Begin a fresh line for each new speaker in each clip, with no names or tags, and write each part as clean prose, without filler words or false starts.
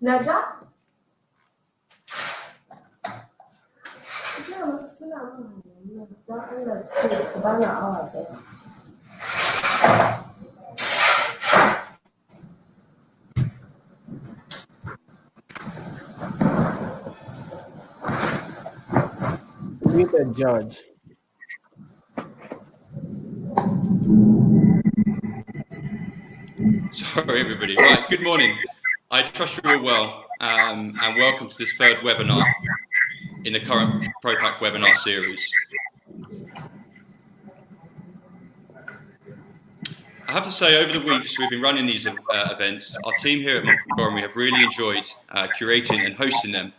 Naja? Suna don Allah su bani awa ɗaya.
Muted, George.
Sorry, everybody. Right, good morning. I trust you're all well, and welcome to this third webinar in the current ProPack webinar series. I have to say, over the weeks we've been running these events, our team here at Montgomery have really enjoyed curating and hosting them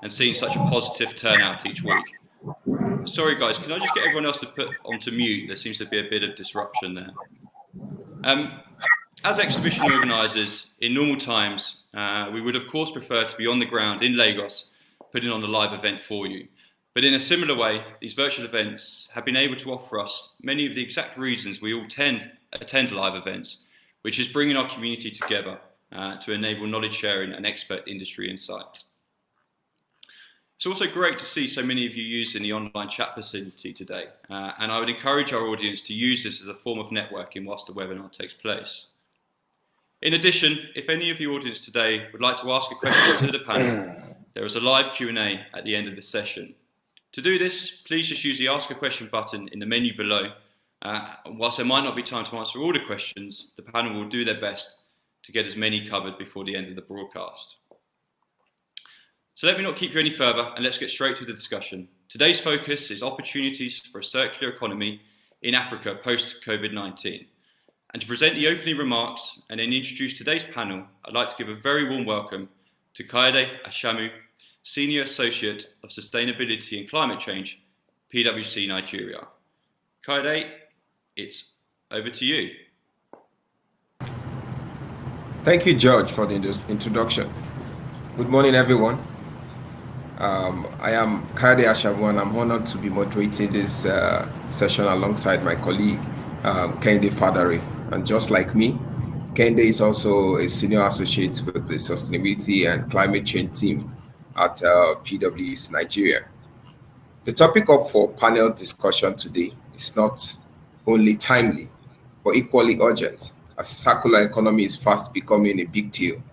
and seeing such a positive turnout each week. Sorry guys, can I just get everyone else to put onto mute? There seems to be a bit of disruption there. As exhibition organisers, in normal times, we would of course prefer to be on the ground in Lagos, putting on a live event for you. But in a similar way, these virtual events have been able to offer us many of the exact reasons we all attend live events, which is bringing our community together to enable knowledge sharing and expert industry insight. It's also great to see so many of you using the online chat facility today, and I would encourage our audience to use this as a form of networking whilst the webinar takes place. In addition, if any of the audience today would like to ask a question to the panel, there is a live Q&A at the end of the session. To do this, please just use the Ask a Question button in the menu below. Whilst there might not be time to answer all the questions, the panel will do their best to get as many covered before the end of the broadcast. So let me not keep you any further, and let's get straight to the discussion. Today's focus is opportunities for a circular economy in Africa post-COVID-19. And to present the opening remarks and then introduce today's panel, I'd like to give a very warm welcome to Kaede Ashamu, Senior Associate of Sustainability and Climate Change, PwC Nigeria. Kaede, it's over to you.
Thank you, George, for the introduction. Good morning, everyone. I am Kaede Ashamu, and I'm honored to be moderating this session alongside my colleague, Kende Fadare. And just like me, Kende is also a senior associate with the Sustainability and Climate Change team at PwC Nigeria. The topic up for panel discussion today is not only timely, but equally urgent, as circular economy is fast becoming a big deal.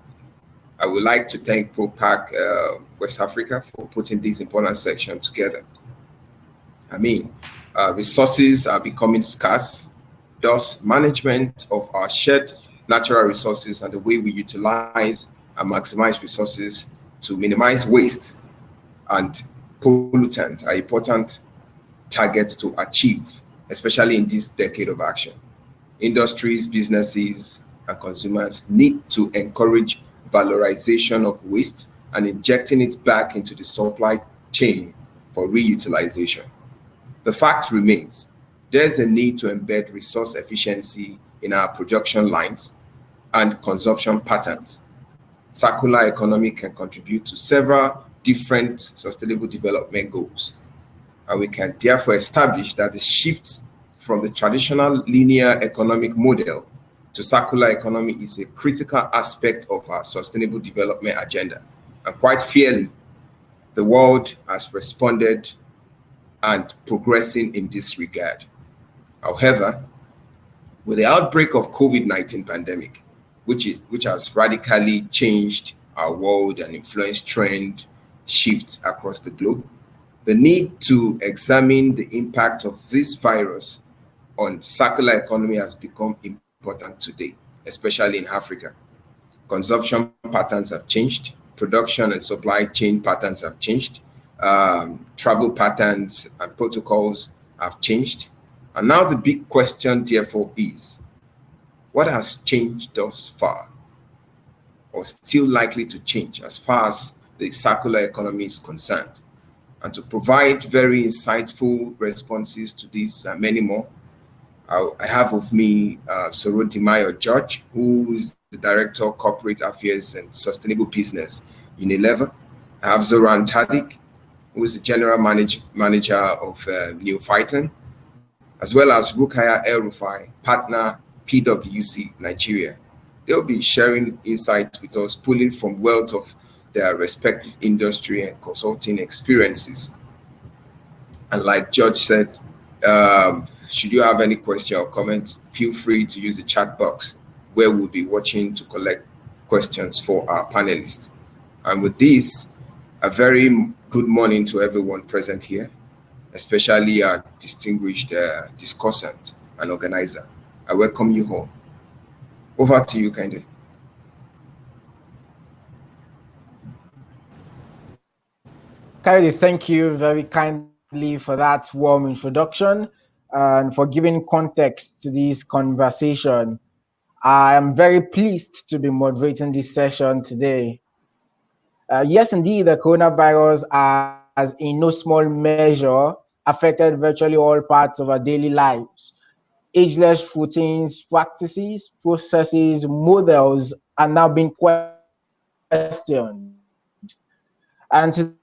I would like to thank ProPack West Africa for putting this important section together. Resources are becoming scarce. Thus, management of our shared natural resources and the way we utilize and maximize resources to minimize waste and pollutants are important targets to achieve, especially in this decade of action. Industries, businesses, and consumers need to encourage valorization of waste and injecting it back into the supply chain for reutilization. The fact remains, there's a need to embed resource efficiency in our production lines and consumption patterns. Circular economy can contribute to several different sustainable development goals. And we can therefore establish that the shift from the traditional linear economic model to circular economy is a critical aspect of our sustainable development agenda. And quite fairly, the world has responded and progressing in this regard. However, with the outbreak of COVID-19 pandemic, which has radically changed our world and influenced trend shifts across the globe, the need to examine the impact of this virus on circular economy has become important today, especially in Africa. Consumption patterns have changed, production and supply chain patterns have changed, travel patterns and protocols have changed. And now the big question, therefore, is what has changed thus far, or still likely to change as far as the circular economy is concerned? And to provide very insightful responses to these and many more, I have with me Sorodimayo George, who is the Director of Corporate Affairs and Sustainable Business in Unilever. I have Zoran Tadic, who is the General Manager of Neophyton, as well as Rukaya El Rufai, Partner, PwC Nigeria. they'll be sharing insights with us, pulling from wealth of their respective industry and consulting experiences. And like George said, should you have any question or comment, feel free to use the chat box where we'll be watching to collect questions for our panelists. And with this, a very good morning to everyone present here, especially our distinguished discussant and organizer. I welcome you home. Over to you, Kende.
Kylie, thank you very kindly for that warm introduction and for giving context to this conversation. I am very pleased to be moderating this session today. Yes, indeed, the coronavirus has in no small measure affected virtually all parts of our daily lives. Ageless routines, practices, processes, models are now being questioned. And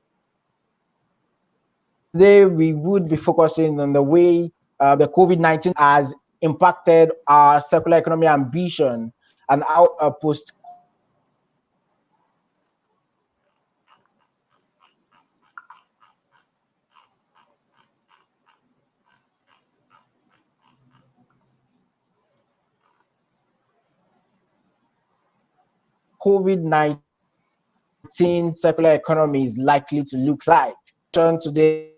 today we would be focusing on the way the COVID-19 has impacted our circular economy ambition and how a post-COVID-19 circular economy is likely to look like. Today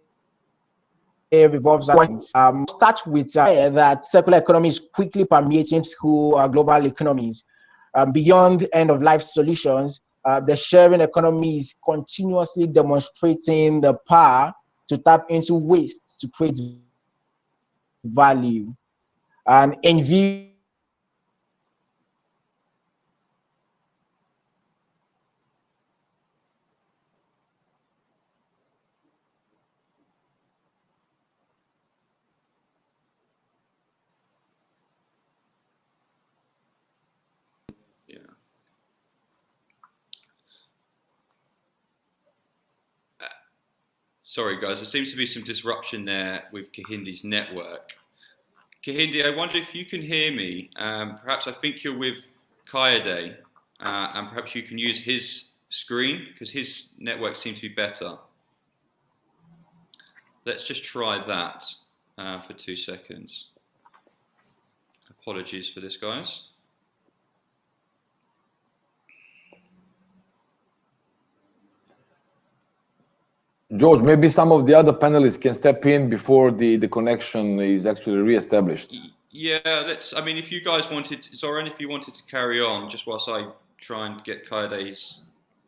revolves around start with that circular economy is quickly permeating through global economies. Beyond end-of-life solutions, the sharing economy is continuously demonstrating the power to tap into waste to create value. And in view of this,
Yeah. Sorry, guys, there seems to be some disruption there with Kahindi's network. Kahindi, I wonder if you can hear me. Perhaps I think you're with Kayode, and perhaps you can use his screen because his network seems to be better. Let's just try that for 2 seconds. Apologies for this, guys.
George, maybe some of the other panelists can step in before the connection is actually re-established.
Yeah, I mean, if you guys wanted, Zoran, if you wanted to carry on, just whilst I try and get Kayode's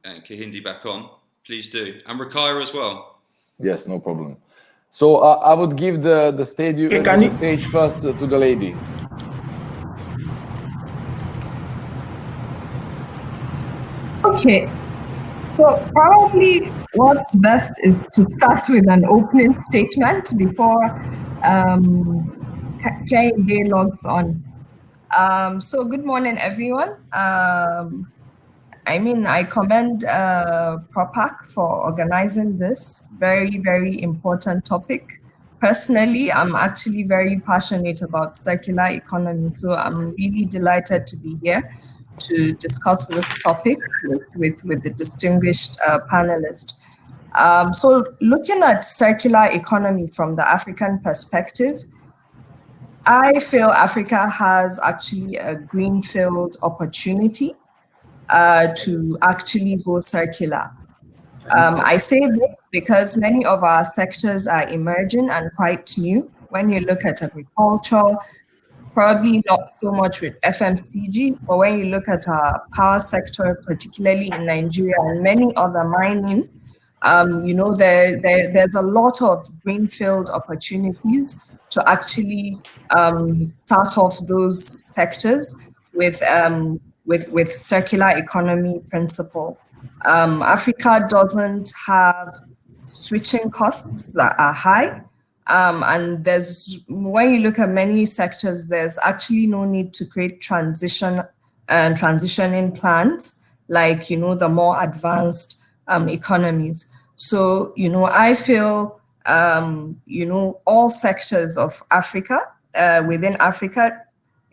and Kahindi back on, please do. And Rakaya as well.
Yes, no problem. So I would give the stage first to the lady.
Okay. So probably what's best is to start with an opening statement before Jay logs on. So good morning, everyone. I commend PROPAC for organizing this very, very important topic. Personally, I'm actually very passionate about circular economy, so I'm really delighted to be here to discuss this topic with the distinguished panelist. So looking at circular economy from the African perspective, I feel Africa has actually a greenfield opportunity to actually go circular. I say this because many of our sectors are emerging and quite new. When you look at agriculture, probably not so much with FMCG, but when you look at our power sector, particularly in Nigeria and many other mining, there's a lot of greenfield opportunities to actually start off those sectors with circular economy principle. Africa doesn't have switching costs that are high. And when you look at many sectors, there's actually no need to create transitioning plans like, the more advanced economies. So, I feel, all sectors of Africa, within Africa,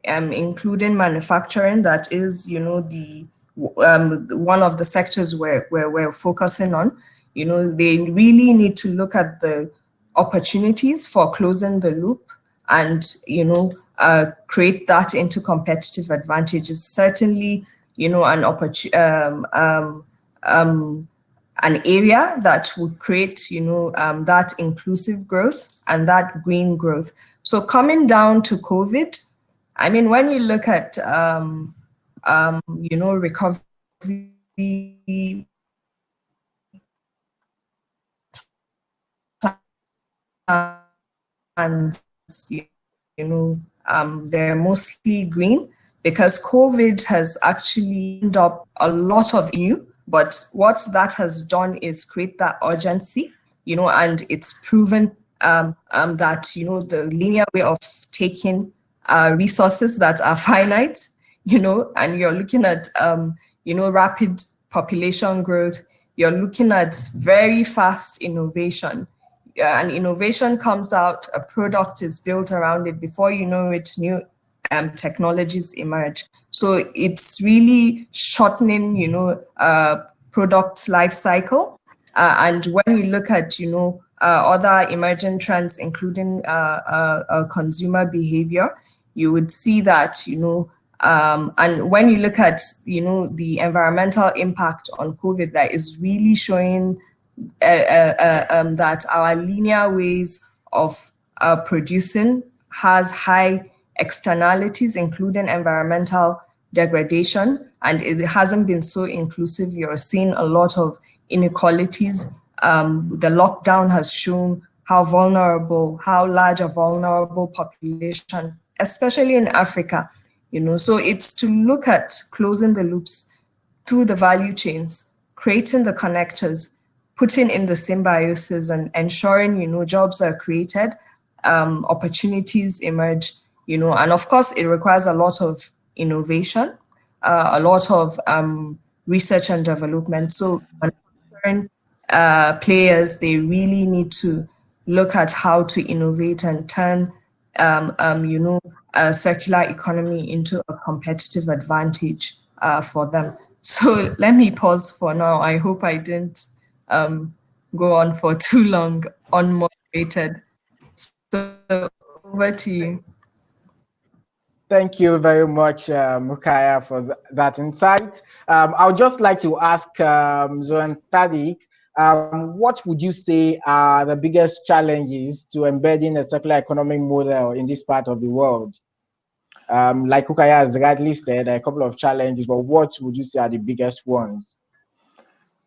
including manufacturing, that is, the one of the sectors where we're focusing on. They really need to look at the opportunities for closing the loop and, create that into competitive advantages. Certainly, an an area that would create, that inclusive growth and that green growth. So coming down to COVID, I mean, when you look at, recovery plans, they're mostly green because COVID has actually opened up a lot of new, but what that has done is create that urgency, and it's proven that, the linear way of taking resources that are finite, and you're looking at, rapid population growth, you're looking at very fast innovation. And innovation comes out, a product is built around it. Before you know it, new technologies emerge. So it's really shortening, product life cycle. And when you look at, other emerging trends, including consumer behavior, you would see that, and when you look at, the environmental impact on COVID, that is really showing that our linear ways of producing has high externalities, including environmental degradation, and it hasn't been so inclusive. You're seeing a lot of inequalities. The lockdown has shown how large a vulnerable population, especially in Africa, so it's to look at closing the loops through the value chains, creating the connectors, putting in the symbiosis, and ensuring, jobs are created, opportunities emerge, and of course it requires a lot of innovation, a lot of research and development. So manufacturing players, they really need to look at how to innovate and turn, a circular economy into a competitive advantage for them. So let me pause for now. I hope I didn't go on for too long, unmoderated. So over to you.
Thank you very much, Mukaya, for that insight. I would just like to ask Zoran Tadic, what would you say are the biggest challenges to embedding a circular economic model in this part of the world? Like Mukaya has rightly said, a couple of challenges, but what would you say are the biggest ones?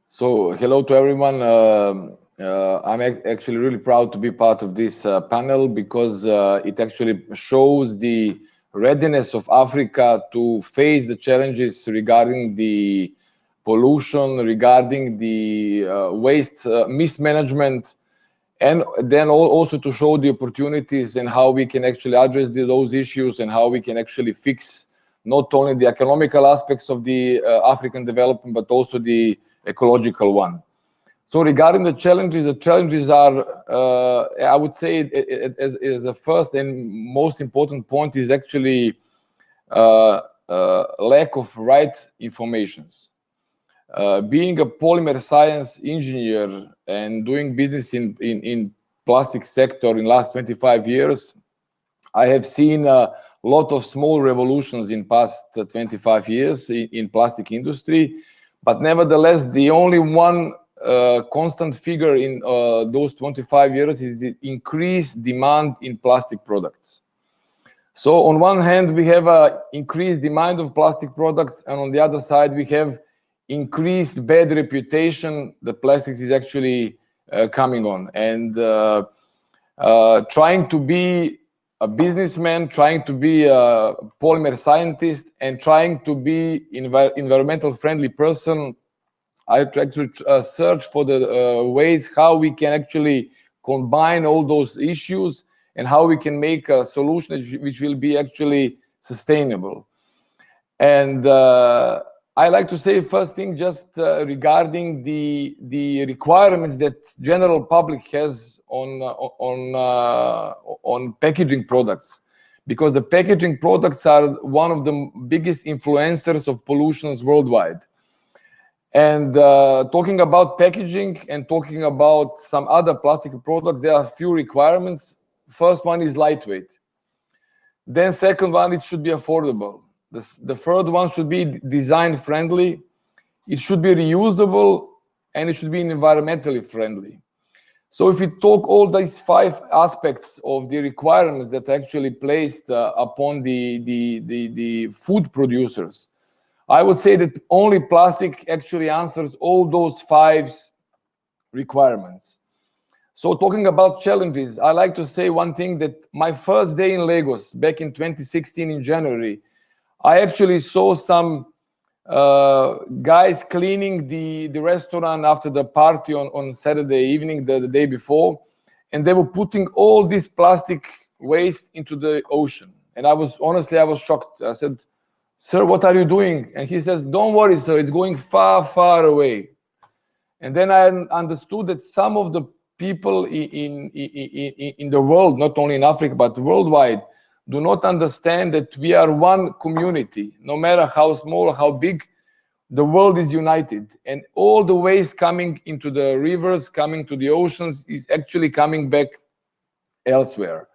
So, hello to everyone. I'm actually really proud to be part of this panel because it actually shows the readiness of Africa to face the challenges regarding the pollution, regarding the waste mismanagement, and then also to show the opportunities and how we can actually address those issues and how we can actually fix not only the economical aspects of the African development, but also the ecological one. So regarding the challenges are, I would say, as the first and most important point is actually lack of right informations. Being a polymer science engineer and doing business in plastic sector in last 25 years, I have seen a lot of small revolutions in past 25 years in plastic industry, but nevertheless, the only one constant figure in those 25 years is the increased demand in plastic products. So on one hand, we have a increased demand of plastic products, and on the other side, we have increased bad reputation that plastics is actually coming on. And trying to be a businessman, trying to be a polymer scientist, and trying to be environmental friendly person, I try to search for the ways how we can actually combine all those issues and how we can make a solution which will be actually sustainable. And I like to say first thing just regarding the requirements that general public has on packaging products, because the packaging products are one of the biggest influencers of pollutions worldwide. And talking about packaging and talking about some other plastic products, there are a few requirements. First one is lightweight. Then second one, it should be affordable. The third one should be design friendly. It should be reusable, and it should be environmentally friendly. So if we talk all these 5 aspects of the requirements that are actually placed upon the food producers, I would say that only plastic actually answers all those 5 requirements. So talking about challenges, I like to say one thing, that my first day in Lagos back in 2016 in January, I actually saw some guys cleaning the restaurant after the party on Saturday evening, the day before, and they were putting all this plastic waste into the ocean. And I was shocked. I said, "Sir, what are you doing?" And he says, "Don't worry, sir, it's going far, far away." And then I understood that some of the people in the world, not only in Africa, but worldwide, do not understand that we are one community. No matter how small or how big, the world is united. And all the waste coming into the rivers, coming to the oceans, is actually coming back elsewhere.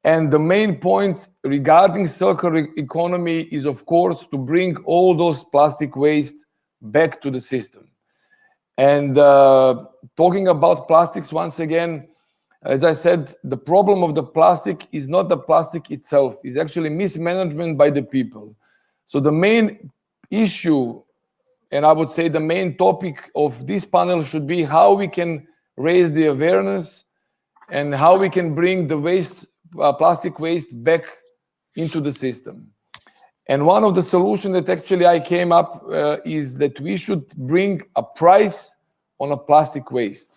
And the main point regarding circular economy is, of course, to bring all those plastic waste back to the system. And talking about plastics once again, as I said, the problem of the plastic is not the plastic itself, it's actually mismanagement by the people. So the main issue, and I would say the main topic of this panel, should be how we can raise the awareness and how we can bring the waste, plastic waste, back into the system. And one of the solutions that actually I came up is that we should bring a price on a plastic waste.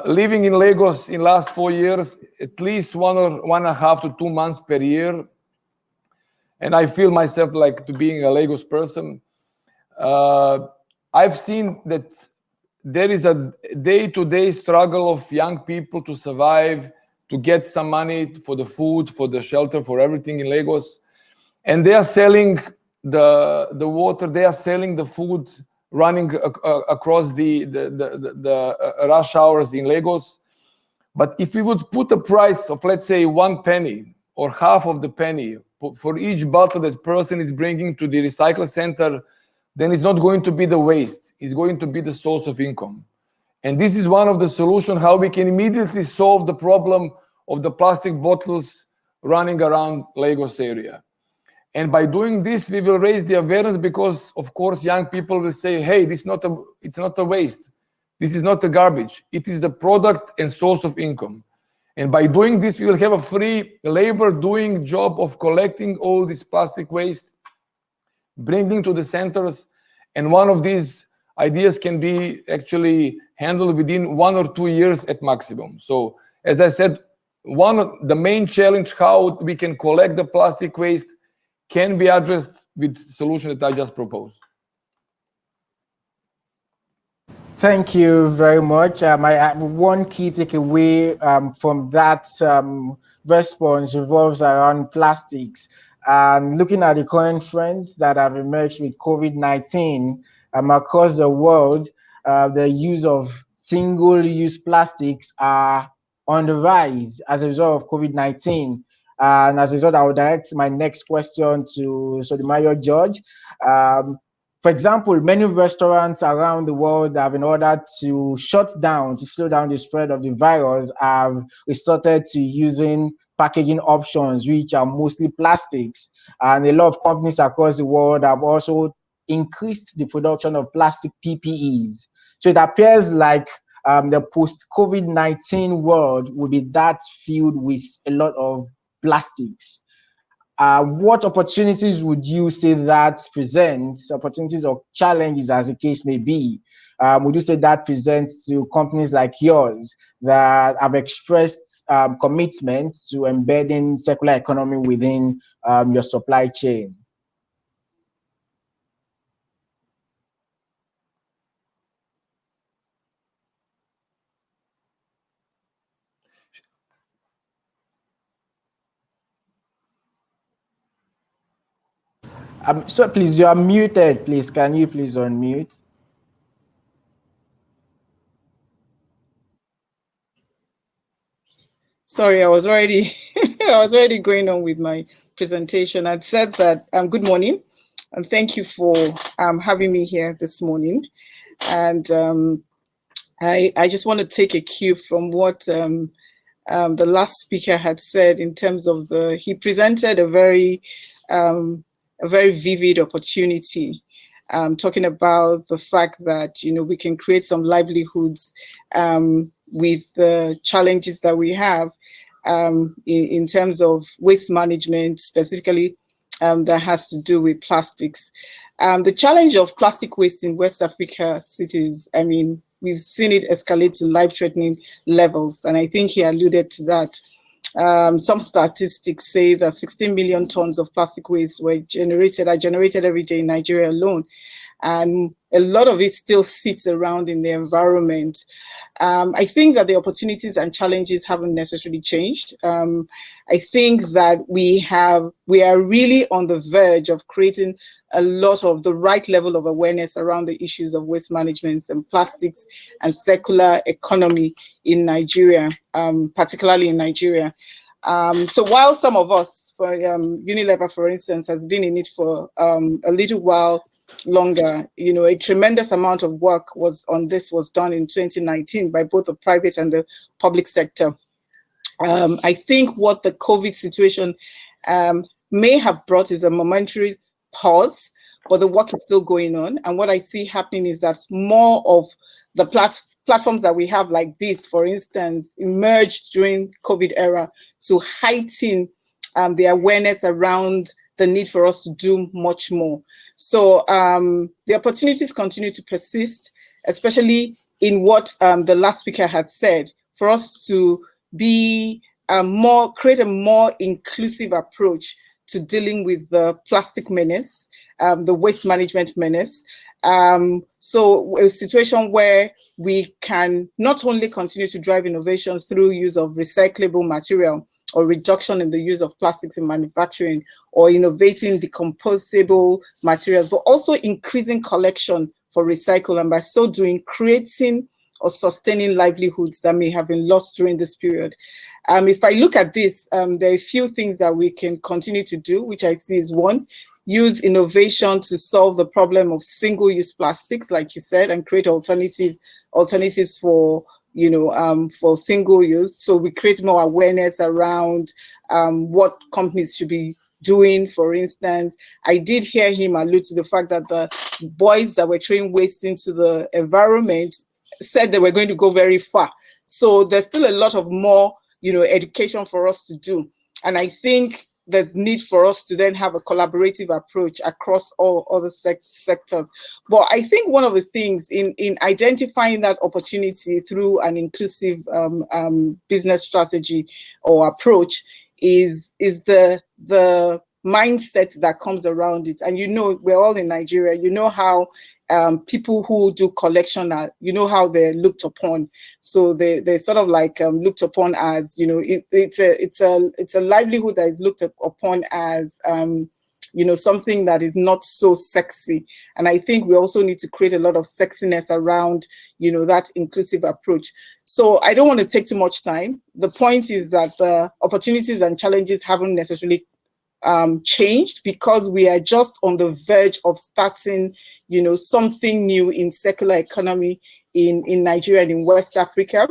Living in Lagos in last 4 years, at least 1.5 to 2 months per year, and I feel myself like to being a Lagos person. I've seen that there is a day-to-day struggle of young people to survive, to get some money for the food, for the shelter, for everything in Lagos. And they are selling the water, they are selling the food, running across the rush hours in Lagos. But if we would put a price of, let's say, 1 penny or half of the penny for each bottle that person is bringing to the recycle center, then it's not going to be the waste, it's going to be the source of income. And this is one of the solutions how we can immediately solve the problem of the plastic bottles running around Lagos area. And by doing this, we will raise the awareness, because of course young people will say, hey, it's not a waste, this is not a garbage, it is the product and source of income. And by doing this, we will have a free labor doing job of collecting all this plastic waste, bringing to the centers, and one of these ideas can be actually handled within 1 or 2 years at maximum. So as I said, one of the main challenge how we can collect the plastic waste can be addressed with solution that I just proposed.
Thank you very much. One key takeaway from that response revolves around plastics. And looking at the current trends that have emerged with COVID-19 across the world, the use of single-use plastics are on the rise as a result of COVID-19. And as a result, I will direct my next question to Sotomayor George. For example, many restaurants around the world have, in order to slow down the spread of the virus, have resorted to using packaging options, which are mostly plastics. And a lot of companies across the world have also increased the production of plastic PPEs. So it appears like the post-COVID-19 world will be that filled with a lot of plastics. What opportunities would you say that presents, opportunities or challenges as the case may be, would you say that presents to companies like yours that have expressed commitment to embedding circular economy within your supply chain? So please, you are muted. Please, can you please unmute?
Sorry, I was already I was already going on with my presentation. I'd said that good morning, and thank you for having me here this morning. And I just want to take a cue from what the last speaker had said in terms of he presented a very vivid opportunity, talking about the fact that, you know, we can create some livelihoods with the challenges that we have in terms of waste management, specifically that has to do with plastics. The challenge of plastic waste in West Africa cities, I mean, we've seen it escalate to life-threatening levels, and I think he alluded to that. Some statistics say that 16 million tons of plastic waste are generated every day in Nigeria alone, and a lot of it still sits around in the environment. I think that the opportunities and challenges haven't necessarily changed. I think that we are really on the verge of creating a lot of the right level of awareness around the issues of waste management and plastics and circular economy in Nigeria, particularly in Nigeria. So while some of us, for Unilever, for instance, has been in it for a little while longer, you know, a tremendous amount of work was done in 2019 by both the private and the public sector. I think what the COVID situation may have brought is a momentary pause, but the work is still going on. And what I see happening is that more of the platforms that we have like this, for instance, emerged during COVID era to heighten the awareness around the need for us to do much more. So the opportunities continue to persist, especially in what the last speaker had said, for us to be create a more inclusive approach to dealing with the plastic menace, the waste management menace. So a situation where we can not only continue to drive innovations through use of recyclable material or reduction in the use of plastics in manufacturing, or innovating decomposable materials, but also increasing collection for recycle, and by so doing, creating or sustaining livelihoods that may have been lost during this period. If I look at this, there are a few things that we can continue to do, which I see is one, use innovation to solve the problem of single-use plastics, like you said, and create alternatives for, you know, for single use. So we create more awareness around what companies should be doing. For instance, I did hear him allude to the fact that the boys that were throwing waste into the environment said they were going to go very far. So there's still a lot of more, you know, education for us to do. And I think there's need for us to then have a collaborative approach across all other sectors. But I think one of the things in identifying that opportunity through an inclusive business strategy or approach is the mindset that comes around it. And you know, we're all in Nigeria, you know how people who do collection are, you know how they're looked upon. So they're sort of like looked upon as, you know, it's a livelihood that is looked upon as you know, something that is not so sexy. And I think we also need to create a lot of sexiness around, you know, that inclusive approach. So I don't want to take too much time. The point is that the opportunities and challenges haven't necessarily changed, because we are just on the verge of starting, you know, something new in circular economy in Nigeria and in West Africa.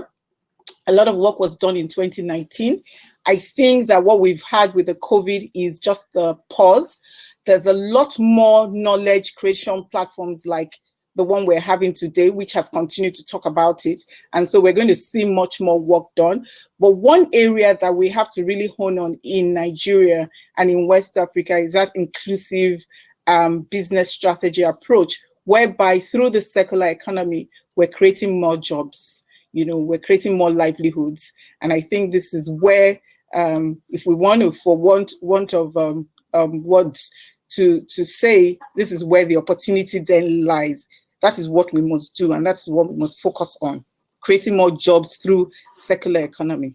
A lot of work was done in 2019. I think that what we've had with the COVID is just a pause. There's a lot more knowledge creation platforms like the one we're having today, which have continued to talk about it. And so we're going to see much more work done. But one area that we have to really hone on in Nigeria and in West Africa is that inclusive business strategy approach, whereby through the circular economy, we're creating more jobs, you know, we're creating more livelihoods. And I think this is where, if we want to, for want of words to say, this is where the opportunity then lies. That is what we must do, and that's what we must focus on, creating more jobs through circular economy.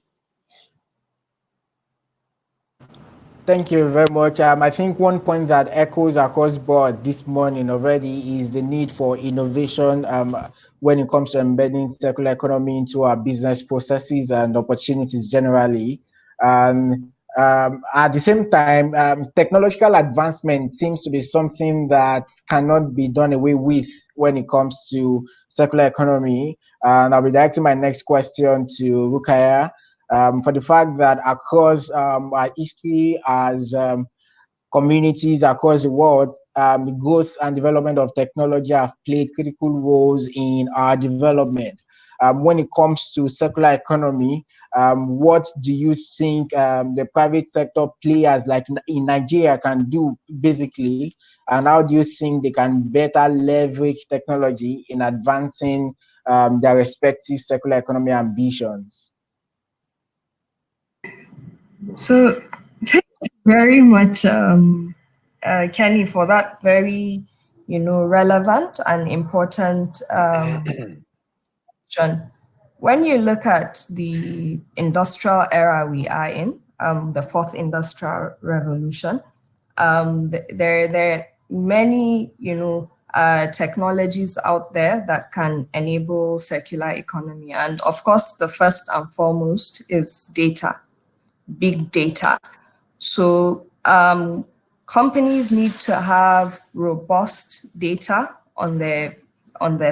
Thank you very much. I think one point that echoes across board this morning already is the need for innovation when it comes to embedding circular economy into our business processes and opportunities generally. At the same time, technological advancement seems to be something that cannot be done away with when it comes to circular economy. And I'll be directing my next question to Rukaya, for the fact that across our history as communities across the world, the growth and development of technology have played critical roles in our development. When it comes to circular economy, what do you think the private sector players like in Nigeria can do basically, and how do you think they can better leverage technology in advancing their respective circular economy ambitions?
So, thank you very much, Kenny, for that very, relevant and important question. When you look at the industrial era we are in, the fourth industrial revolution, there are many, technologies out there that can enable circular economy. And of course, the first and foremost is data, big data. So companies need to have robust data on their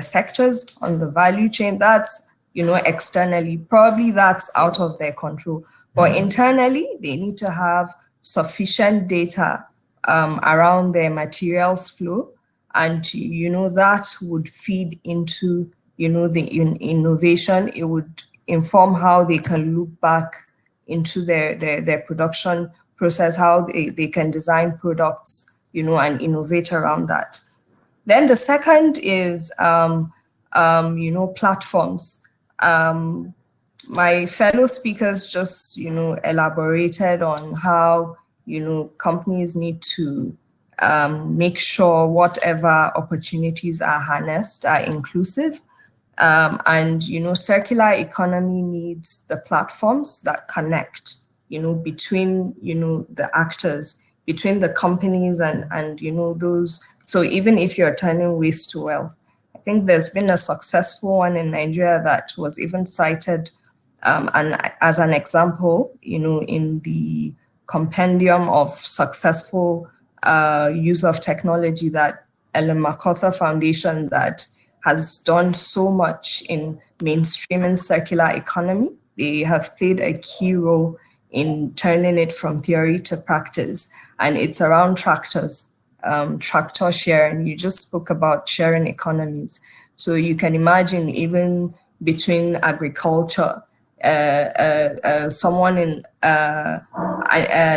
sectors, on the value chain. That's, externally, probably that's out of their control. But internally, they need to have sufficient data around their materials flow. And, that would feed into, the innovation. It would inform how they can look back into their production process, how they can design products, and innovate around that. Then the second is, platforms. My fellow speakers just, elaborated on how, companies need to make sure whatever opportunities are harnessed are inclusive. And, circular economy needs the platforms that connect, between, the actors, between the companies and those. So even if you're turning waste to wealth, I think there's been a successful one in Nigeria that was even cited and as an example, in the compendium of successful use of technology, that Ellen MacArthur Foundation that has done so much in mainstreaming circular economy. They have played a key role in turning it from theory to practice, and it's around tractors, tractor sharing. You just spoke about sharing economies. So you can imagine even between agriculture, someone in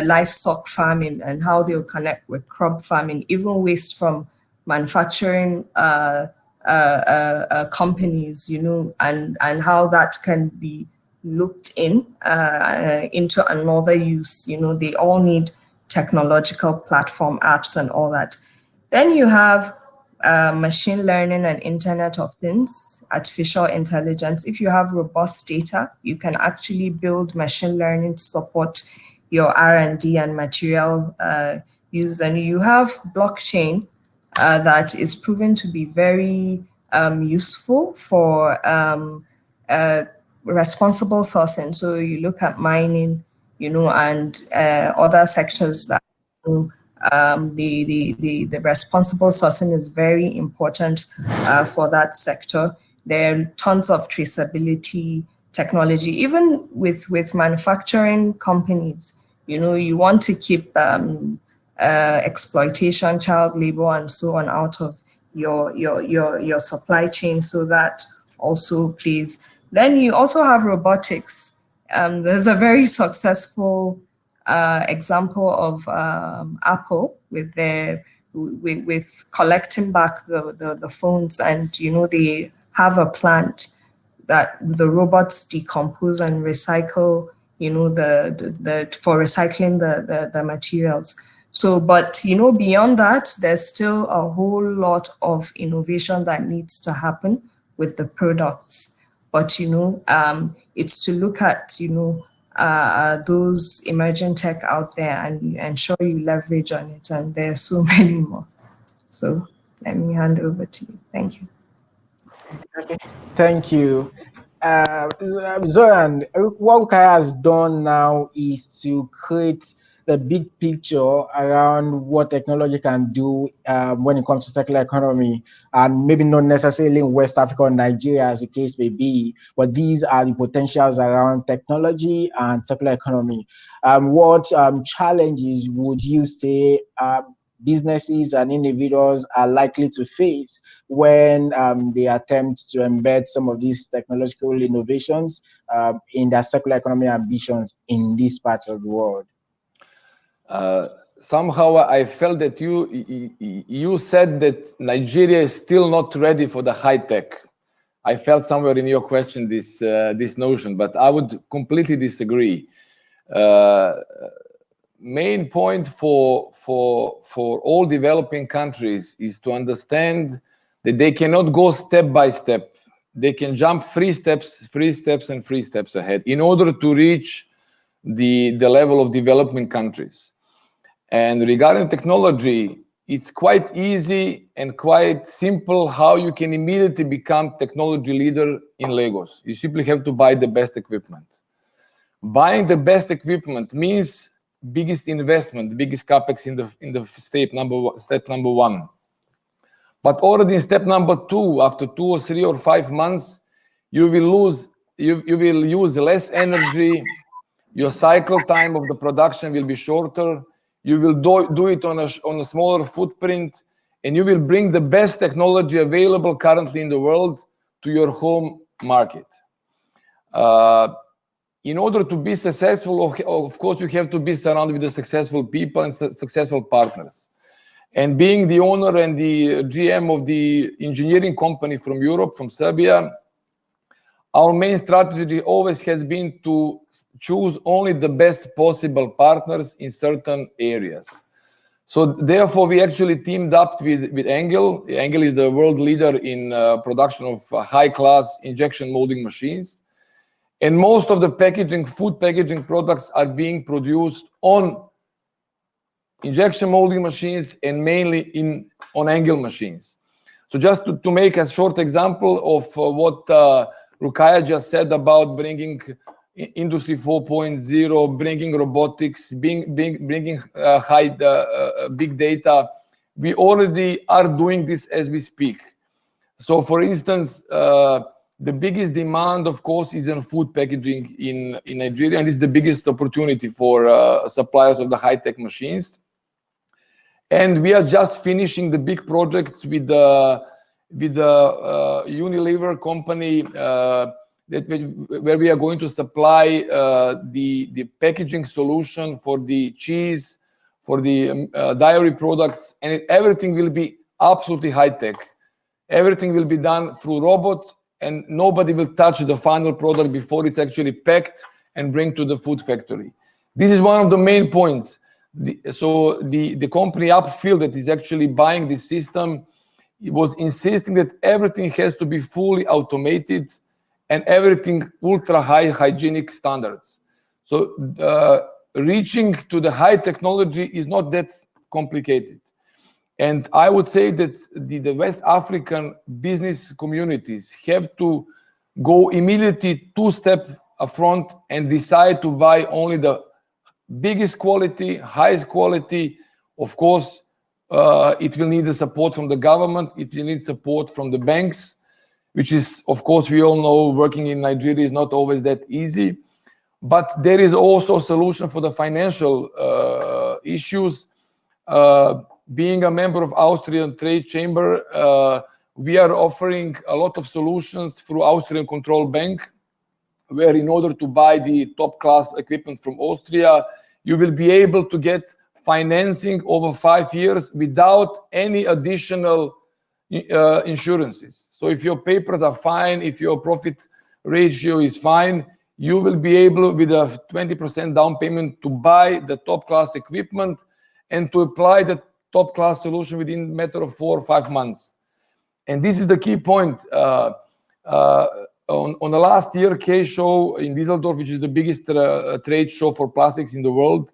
livestock farming and how they'll connect with crop farming, even waste from manufacturing companies, and how that can be looked into another use. They all need technological platform apps and all that. Then you have machine learning and Internet of Things, artificial intelligence. If you have robust data, you can actually build machine learning to support your R&D and material use. And you have blockchain that is proven to be very useful for responsible sourcing. So you look at mining, and other sectors that the responsible sourcing is very important for that sector. There are tons of traceability technology, even with manufacturing companies. You want to keep exploitation, child labor, and so on out of your supply chain. So that also plays. Then you also have robotics. There's a very successful example of Apple with with collecting back the phones, and they have a plant that the robots decompose and recycle, the for recycling the materials. So, but beyond that, there's still a whole lot of innovation that needs to happen with the products. But it's to look at those emerging tech out there, and you ensure you leverage on it. And there are so many more. So let me hand over to you. Thank you.
Okay, thank you. Zoran, what Ukaya has done now is to create the big picture around what technology can do when it comes to circular economy, and maybe not necessarily in West Africa or Nigeria, as the case may be, but these are the potentials around technology and circular economy. What challenges would you say businesses and individuals are likely to face when they attempt to embed some of these technological innovations in their circular economy ambitions in these parts of the world?
Somehow I felt that you said that Nigeria is still not ready for the high tech. I felt somewhere in your question this notion, but I would completely disagree. Main point for all developing countries is to understand that they cannot go step by step. They can jump three steps ahead in order to reach the level of developing countries. And regarding technology, it's quite easy and quite simple how you can immediately become technology leader in Lagos. You simply have to buy the best equipment. Buying the best equipment means biggest investment, biggest capex in the step number one. But already in step number two, after 2 or 3 or 5 months, you will use less energy. Your cycle time of the production will be shorter. You will do it on a smaller footprint, and you will bring the best technology available currently in the world to your home market. In order to be successful, of course, you have to be surrounded with the successful people and successful partners. And being the owner and the GM of the engineering company from Europe, from Serbia, our main strategy always has been to choose only the best possible partners in certain areas. So therefore, we actually teamed up with Engel. Engel is the world leader in production of high-class injection molding machines. And most of the food packaging products are being produced on injection molding machines and mainly on Engel machines. So just to make a short example of what Rukaya just said about bringing Industry 4.0, bringing robotics, bringing big data, we already are doing this as we speak. So for instance, the biggest demand, of course, is in food packaging in Nigeria, and it's the biggest opportunity for suppliers of the high-tech machines. And we are just finishing the big projects with the Unilever company where we are going to supply the packaging solution for the cheese, for the dairy products, and everything will be absolutely high-tech. Everything will be done through robots, and nobody will touch the final product before it's actually packed and bring to the food factory. This is one of the main points. So the company Upfield that is actually buying this system, it was insisting that everything has to be fully automated and everything ultra high hygienic standards. So reaching to the high technology is not that complicated. And I would say that the West African business communities have to go immediately 2 steps upfront and decide to buy only the biggest quality, highest quality. Of course, it will need the support from the government. It will need support from the banks, which is, of course, we all know working in Nigeria is not always that easy. But there is also a solution for the financial issues. Being a member of Austrian Trade Chamber, we are offering a lot of solutions through Austrian Control Bank, where in order to buy the top class equipment from Austria, you will be able to get financing over 5 years without any additional insurances. So if your papers are fine, if your profit ratio is fine, you will be able, with a 20% down payment, to buy the top class equipment and to apply the top class solution within a matter of 4 or 5 months. And this is the key point. A on the last year K show in Düsseldorf, which is the biggest trade show for plastics in the world,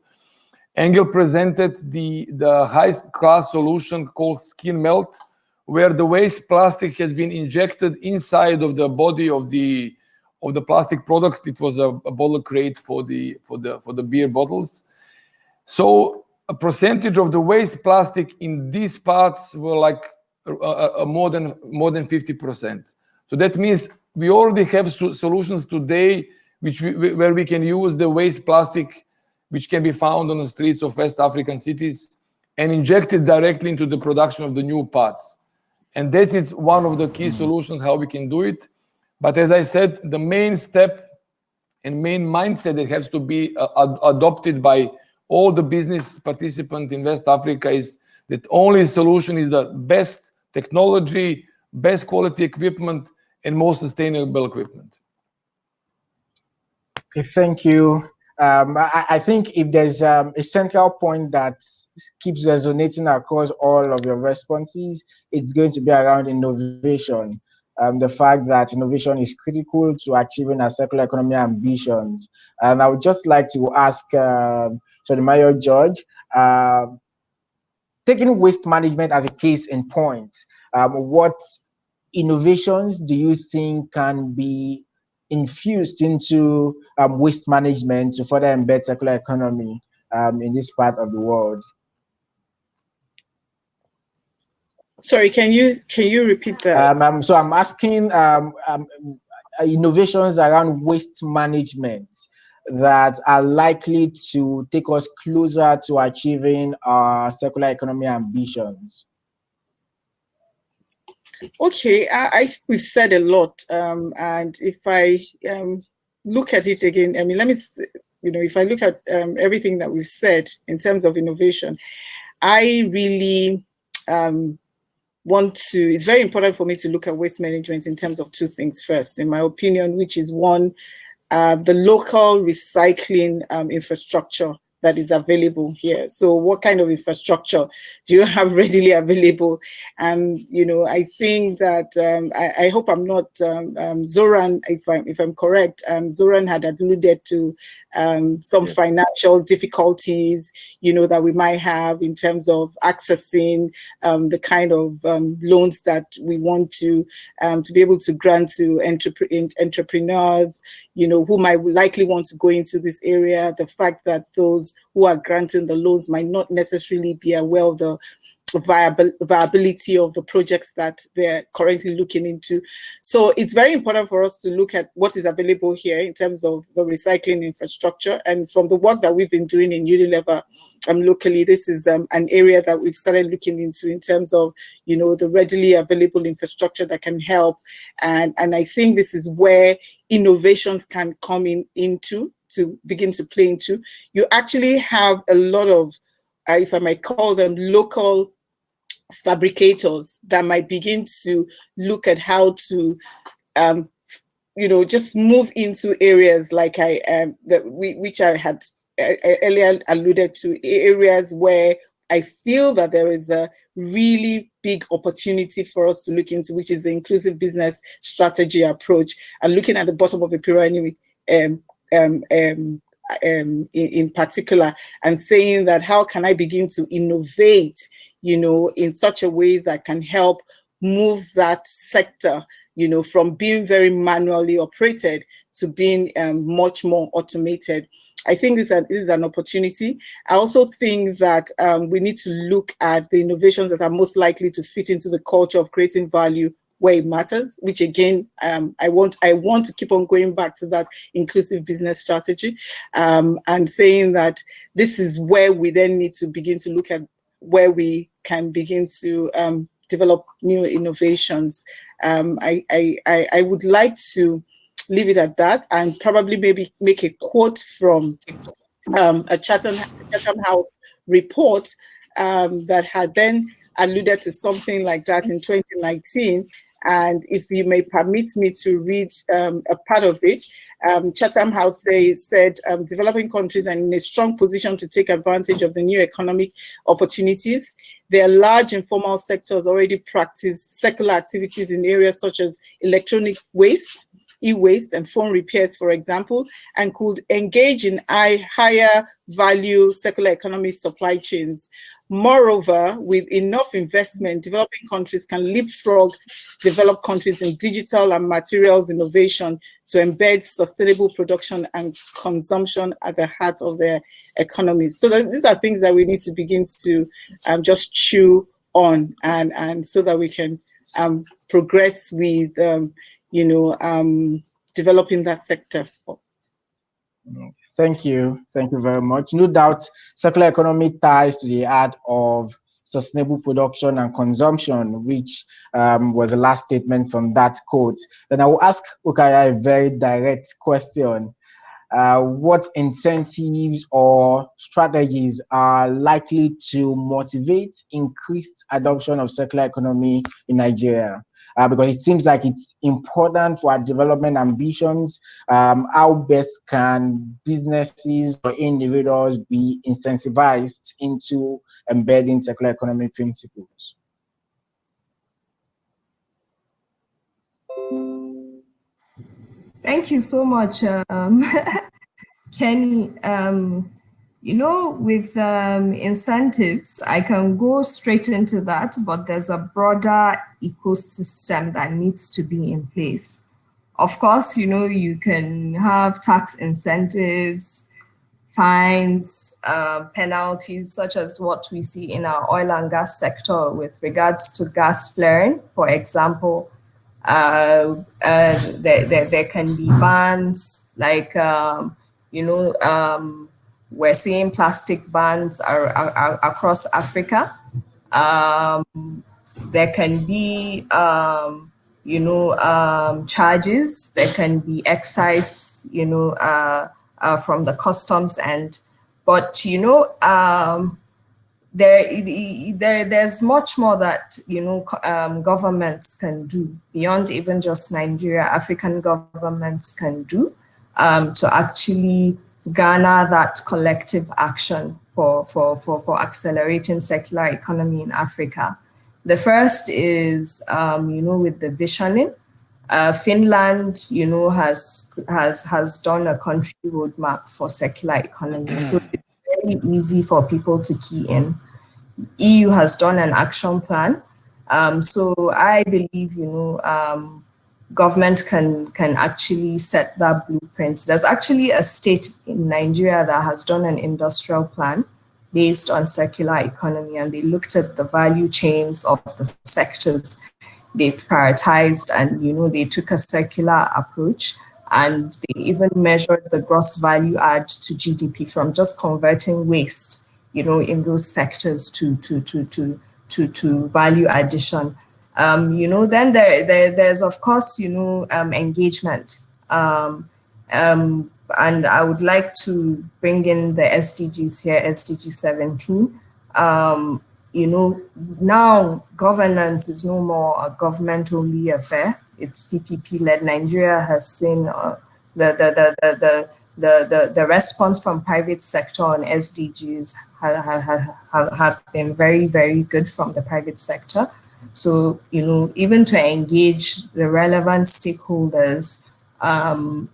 Engel presented the highest class solution called skin melt, where the waste plastic has been injected inside of the body of the plastic product. It was a bottle crate for the beer bottles. So a percentage of the waste plastic in these parts were like more than 50%. So that means we already have solutions today where we can use the waste plastic which can be found on the streets of West African cities and inject it directly into the production of the new parts. And that is one of the key solutions how we can do it. But as I said, the main step and main mindset that has to be adopted by all the business participants in West Africa is that only solution is the best technology, best quality equipment, and most sustainable equipment.
Okay, thank you. I think if there's a central point that keeps resonating across all of your responses, it's going to be around innovation. The fact that innovation is critical to achieving our circular economy ambitions. And I would just like to ask Mayor George, taking waste management as a case in point, what innovations do you think can be infused into waste management to further embed circular economy in this part of the world?
Sorry, can you repeat that?
So I'm asking innovations around waste management that are likely to take us closer to achieving our circular economy ambitions.
Okay, I think we've said a lot, and if I look at it again, I mean, if I look at everything that we've said in terms of innovation, I really it's very important for me to look at waste management in terms of two things first, in my opinion, which is one, the local recycling infrastructure that is available here. So what kind of infrastructure do you have readily available? And, I think that, I hope I'm not, Zoran, if I'm correct, Zoran had alluded to some financial difficulties, that we might have in terms of accessing the kind of loans that we want to be able to grant to entrepreneurs, who might likely want to go into this area. The fact that those who are granting the loans might not necessarily be aware of the viability of the projects that they're currently looking into. So it's very important for us to look at what is available here in terms of the recycling infrastructure. And from the work that we've been doing in Unilever locally, this is an area that we've started looking into in terms of, the readily available infrastructure that can help. And I think this is where innovations can come into to begin to play into. You actually have a lot of, if I might call them, local fabricators that might begin to look at how to just move into areas like which I had earlier alluded to, areas where I feel that there is a really big opportunity for us to look into, which is the inclusive business strategy approach, and looking at the bottom of the pyramid in particular, and saying that how can I begin to innovate, in such a way that can help move that sector, from being very manually operated to being much more automated. I think this is an opportunity. I also think that we need to look at the innovations that are most likely to fit into the culture of creating value where it matters, which again, I want to keep on going back to that inclusive business strategy, and saying that this is where we then need to begin to look at where we can begin to develop new innovations. I would like to leave it at that and probably maybe make a quote from a Chatham House report that had then alluded to something like that in 2019. And if you may permit me to read a part of it, Chatham House said, developing countries are in a strong position to take advantage of the new economic opportunities. Their large informal sectors already practice secular activities in areas such as electronic waste, e-waste and phone repairs, for example, and could engage in higher value circular economy supply chains. Moreover, with enough investment, developing countries can leapfrog developed countries in digital and materials innovation to embed sustainable production and consumption at the heart of their economies. So these are things that we need to begin to just chew on, and so that we can progress with developing that sector.
Thank you very much. No doubt, circular economy ties to the art of sustainable production and consumption, which was the last statement from that quote. Then I will ask Ukaya a very direct question. What incentives or strategies are likely to motivate increased adoption of circular economy in Nigeria? Because it seems like it's important for our development ambitions. How best can businesses or individuals be incentivized into embedding circular economy principles?
Thank you so much, Kenny. With incentives, I can go straight into that, but there's a broader ecosystem that needs to be in place. Of course, you can have tax incentives, fines, penalties, such as what we see in our oil and gas sector with regards to gas flaring, for example. There can be bans like, we're seeing plastic bans are across Africa. There can be, charges. There can be excise, from the customs end. But, there's much more that governments can do beyond even just Nigeria. African governments can do to actually garner that collective action for accelerating circular economy in Africa. The first is with the visioning. Finland, has done a country roadmap for circular economy, so it's very easy for people to key in. EU has done an action plan. So I believe, government can actually set that blueprint. There's actually a state in Nigeria that has done an industrial plan based on circular economy, and they looked at the value chains of the sectors they've prioritized, and, they took a circular approach, and they even measured the gross value add to GDP from just converting waste, in those sectors to value addition. Then there's of course, engagement. And I would like to bring in the SDGs here, SDG 17. Now governance is no more a government-only affair. It's PPP-led. Nigeria has seen the response from private sector on SDGs have been very, very good from the private sector. So, even to engage the relevant stakeholders, and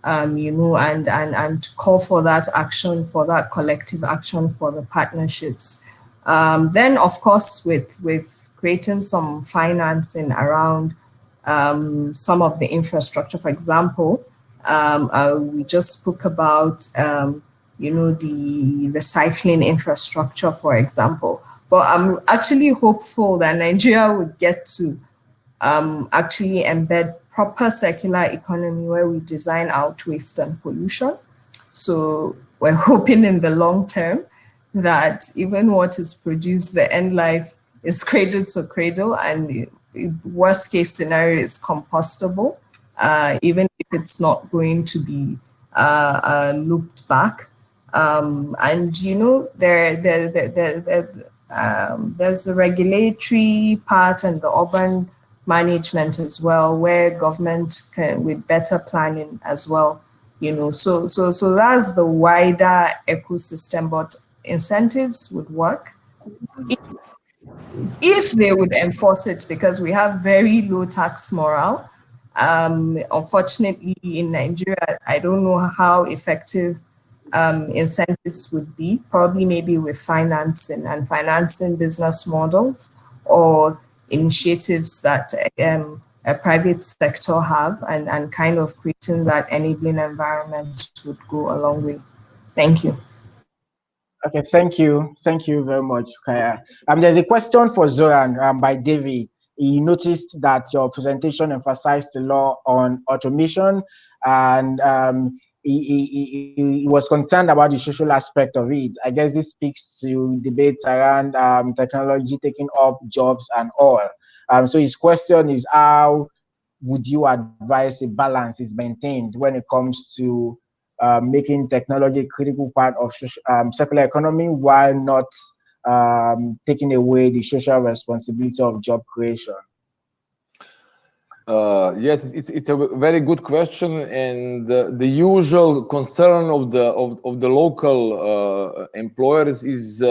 to call for that action, for that collective action, for the partnerships. Then, of course, with creating some financing around some of the infrastructure, for example, we just spoke about, the recycling infrastructure, for example. But I'm actually hopeful that Nigeria would get to actually embed proper circular economy where we design out waste and pollution. So we're hoping in the long term that even what is produced, the end life is cradle to cradle, and the worst case scenario is compostable, even if it's not going to be looked back. There's a regulatory part and the urban management as well, where government can, with better planning as well, so that's the wider ecosystem. But incentives would work if they would enforce it, because we have very low tax morale. Unfortunately, in Nigeria, I don't know how effective incentives would be, probably maybe with financing and financing business models or initiatives that a private sector have, and kind of creating that enabling environment would go a long way. Thank you.
Okay, thank you. Thank you very much, Kaya. There's a question for Zoran by David. He noticed that your presentation emphasized a lot on automation, and he was concerned about the social aspect of it. I guess this speaks to debates around technology taking up jobs and all. So his question is, how would you advise a balance is maintained when it comes to making technology a critical part of circular economy while not taking away the social responsibility of job creation?
Yes, it's a very good question, and the usual concern of the local employers is,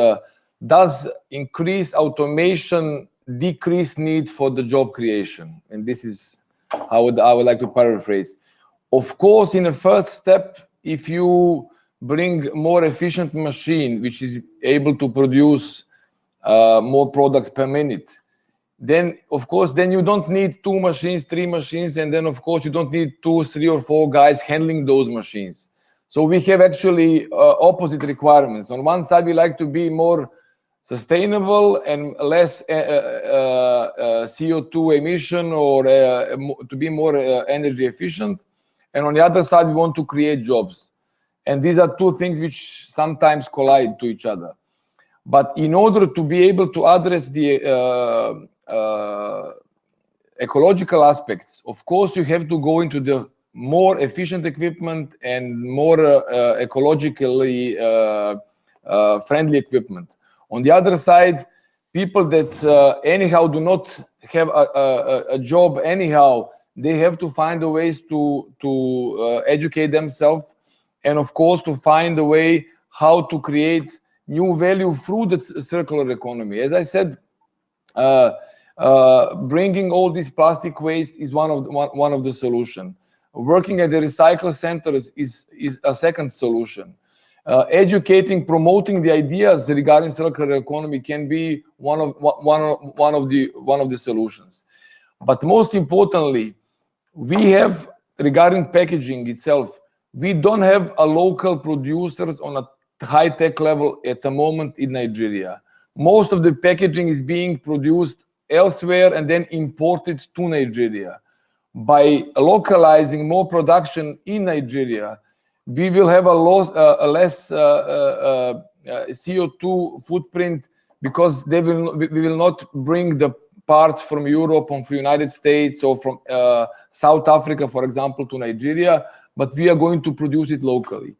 does increased automation decrease need for the job creation? And this is how I would like to paraphrase. Of course, in the first step, if you bring more efficient machine which is able to produce more products per minute, then of course then you don't need 2 machines, 3 machines, and then of course you don't need 2, 3, or 4 guys handling those machines. So we have actually opposite requirements. On one side, we like to be more sustainable and less CO2 emission, or to be more energy efficient, and on the other side we want to create jobs, and these are 2 things which sometimes collide to each other. But in order to be able to address the ecological aspects, of course, you have to go into the more efficient equipment and more ecologically friendly equipment. On the other side, people that anyhow do not have a job anyhow, they have to find a ways to educate themselves, and of course to find a way how to create new value through the circular economy. As I said, bringing all this plastic waste is one of the solution. Working at the recycle centers is a second solution. Educating, promoting the ideas regarding circular economy can be one of the solutions. But most importantly, we have, regarding packaging itself, we don't have a local producers on a high-tech level at the moment in Nigeria. Most of the packaging is being produced elsewhere and then imported to Nigeria. By localizing more production in Nigeria, we will have a less CO2 footprint, because we will not bring the parts from Europe or from the United States or from South Africa, for example, to Nigeria, but we are going to produce it locally.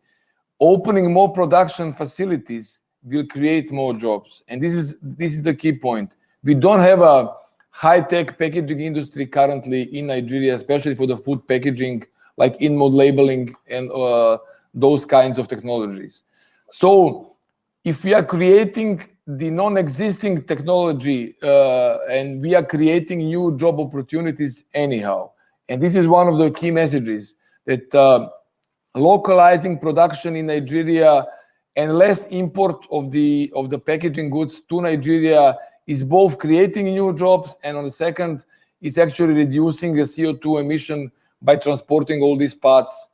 Opening more production facilities will create more jobs, and this is the key point. We don't have a high-tech packaging industry currently in Nigeria, especially for the food packaging, like in-mode labeling and those kinds of technologies. So if we are creating the non-existing technology and we are creating new job opportunities anyhow, and this is one of the key messages, that localizing production in Nigeria and less import of the packaging goods to Nigeria is both creating new jobs, and on the second, it's actually reducing the CO2 emission by transporting all these parts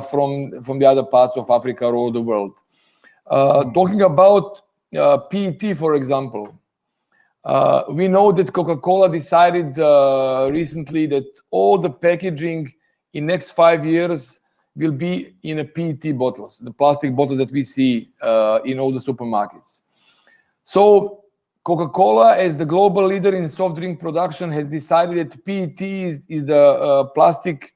from the other parts of Africa or the world. Talking about PET, for example, we know that Coca-Cola decided recently that all the packaging in next 5 years will be in a PET bottles, the plastic bottles that we see in all the supermarkets. So Coca-Cola, as the global leader in soft drink production, has decided that PET is the plastic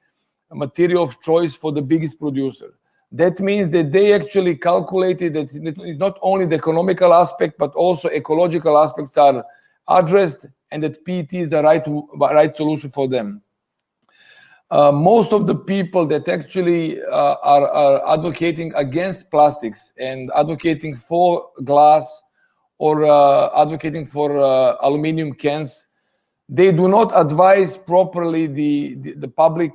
material of choice for the biggest producer. That means that they actually calculated that not only the economical aspect, but also ecological aspects are addressed, and that PET is the right solution for them. Most of the people that actually are advocating against plastics and advocating for glass or advocating for aluminum cans, they do not advise properly the public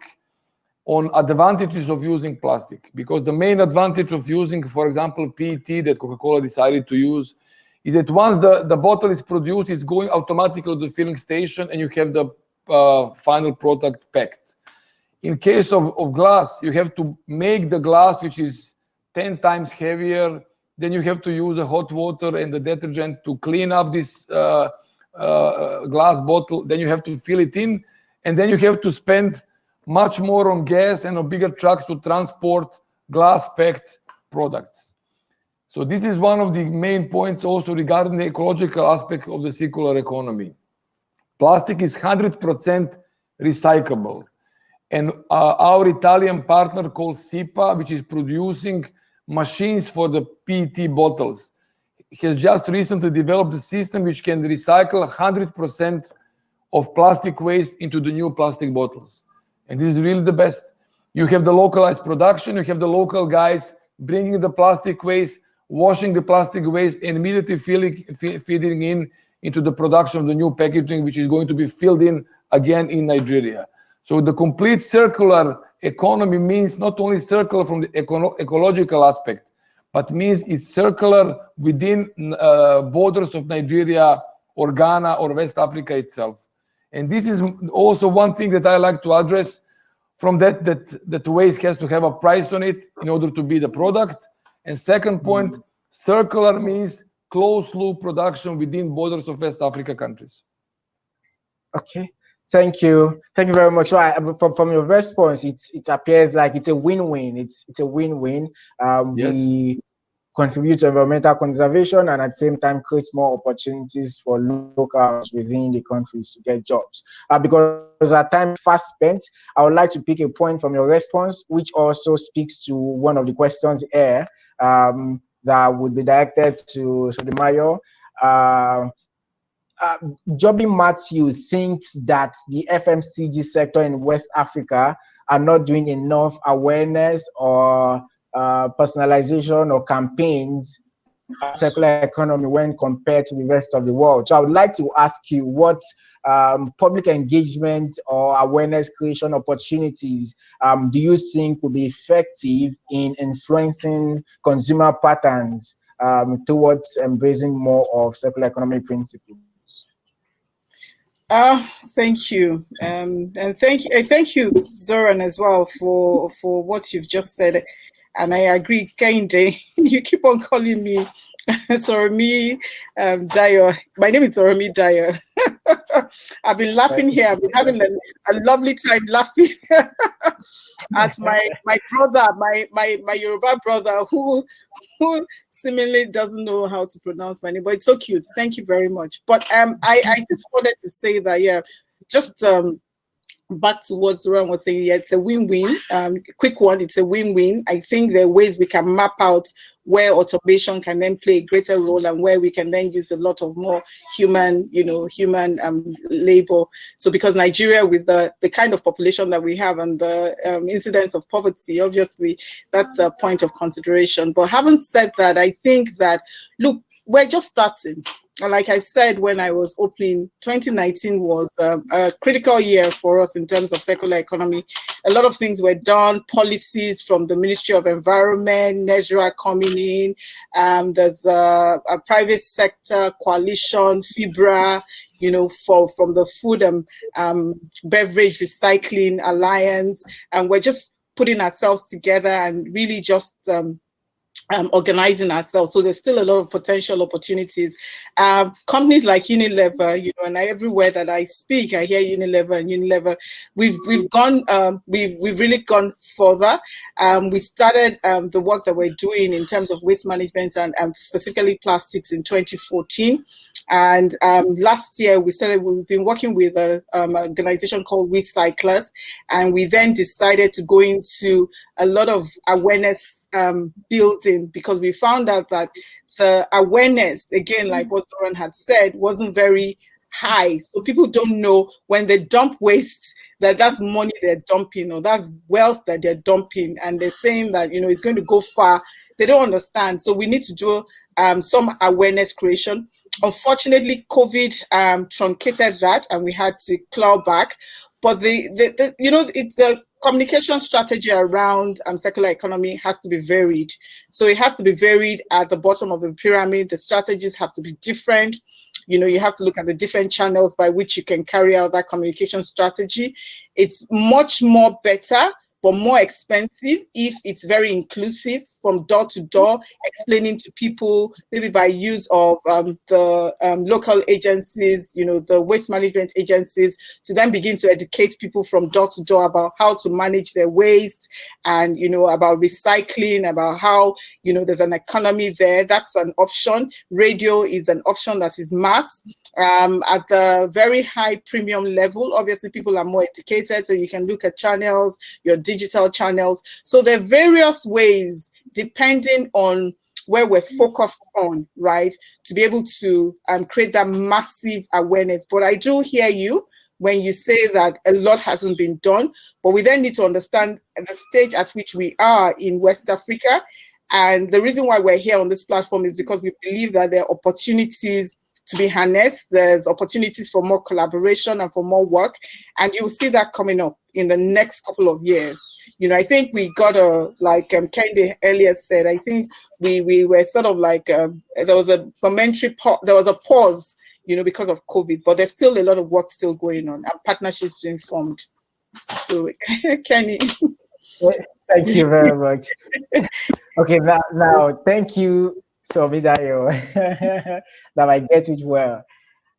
on advantages of using plastic, because the main advantage of using, for example, PET that Coca-Cola decided to use is that once the bottle is produced, it's going automatically to the filling station and you have the final product packed. In case of glass, you have to make the glass, which is 10 times heavier. Then you have to use a hot water and the detergent to clean up this glass bottle. Then you have to fill it in, and then you have to spend much more on gas and on bigger trucks to transport glass-packed products. So this is one of the main points also regarding the ecological aspect of the circular economy. Plastic is 100% recyclable. And our Italian partner called SIPA, which is producing machines for the PET bottles, has just recently developed a system which can recycle 100% of plastic waste into the new plastic bottles. And this is really the best. You have the localized production, you have the local guys bringing the plastic waste, washing the plastic waste, and immediately feeding into the production of the new packaging, which is going to be filled in again in Nigeria. So the complete circular economy means not only circular from the ecological aspect, but means it's circular within borders of Nigeria or Ghana or West Africa itself. And this is also one thing that I like to address, from that waste has to have a price on it in order to be the product. And second point, circular means closed loop production within borders of West Africa countries.
Okay, thank you very much. From your response, it appears like it's a win-win. It's a win-win.
Yes.
We contribute to environmental conservation and at the same time create more opportunities for locals within the countries to get jobs. Because our time is fast spent, I would like to pick a point from your response, which also speaks to one of the questions here that would be directed to Sotomayor. Joby Matthew thinks that the FMCG sector in West Africa are not doing enough awareness or personalization or campaigns about circular economy when compared to the rest of the world. So I would like to ask you what public engagement or awareness creation opportunities do you think would be effective in influencing consumer patterns towards embracing more of circular economy principles?
Thank you, and thank you, Zoran, as well for what you've just said. And I agree, Kehinde, you keep on calling me Soromi Dayo. My name is Soromi Dayo. I've been laughing here. I've been having a lovely time laughing at my brother, my Yoruba brother, who seemingly doesn't know how to pronounce my name, but it's so cute. Thank you very much. But I just wanted to say that, yeah, just back to what Zoran was saying, yeah, it's a win-win. Quick one, it's a win-win. I think there are ways we can map out where automation can then play a greater role and where we can then use a lot of more human labor. So because Nigeria, with the kind of population that we have and the incidence of poverty, obviously that's a point of consideration. But having said that, I think that, look, we're just starting. Like I said when I was opening, 2019 was a critical year for us in terms of circular economy. A lot of things were done, policies from the Ministry of Environment, NESRA coming in. There's a private sector coalition, FIBRA, from the Food and Beverage Recycling Alliance. And we're just putting ourselves together and really just organizing ourselves. So there's still a lot of potential opportunities. Companies like Unilever, and everywhere that I speak, I hear Unilever and Unilever. We've really gone further. We started the work that we're doing in terms of waste management and specifically plastics in 2014. And last year we've been working with an organization called Recyclers, and we then decided to go into a lot of awareness building, because we found out that the awareness, again, like what Zoran had said, wasn't very high. So people don't know when they dump waste that that's money they're dumping or that's wealth that they're dumping. And they're saying that, you know, it's going to go far. They don't understand. So we need to do some awareness creation. Unfortunately, COVID truncated that and we had to claw back. But the you know, the communication strategy around circular economy has to be varied. So it has to be varied at the bottom of the pyramid. The strategies have to be different. You know, you have to look at the different channels by which you can carry out that communication strategy. It's much more better, but more expensive if it's very inclusive from door to door, explaining to people, maybe by use of the local agencies, you know, the waste management agencies, to then begin to educate people from door to door about how to manage their waste and, you know, about recycling, about how, you know, there's an economy there. That's an option. Radio is an option that is mass. At the very high premium level, obviously people are more educated, so you can look at channels, your digital channels. So there are various ways, depending on where we're focused on, right, to be able to create that massive awareness. But I do hear you when you say that a lot hasn't been done, but we then need to understand the stage at which we are in West Africa. And the reason why we're here on this platform is because we believe that there are opportunities to be harnessed. There's opportunities for more collaboration and for more work. And you'll see that coming up in the next couple of years. You know, I think we got like Kendi earlier said, I think we were sort of like, there was a momentary, there was a pause, you know, because of COVID, but there's still a lot of work still going on and partnerships being formed. So, Kenny.
Thank you very much. Okay, now thank you, Somidayo. Now I get it well.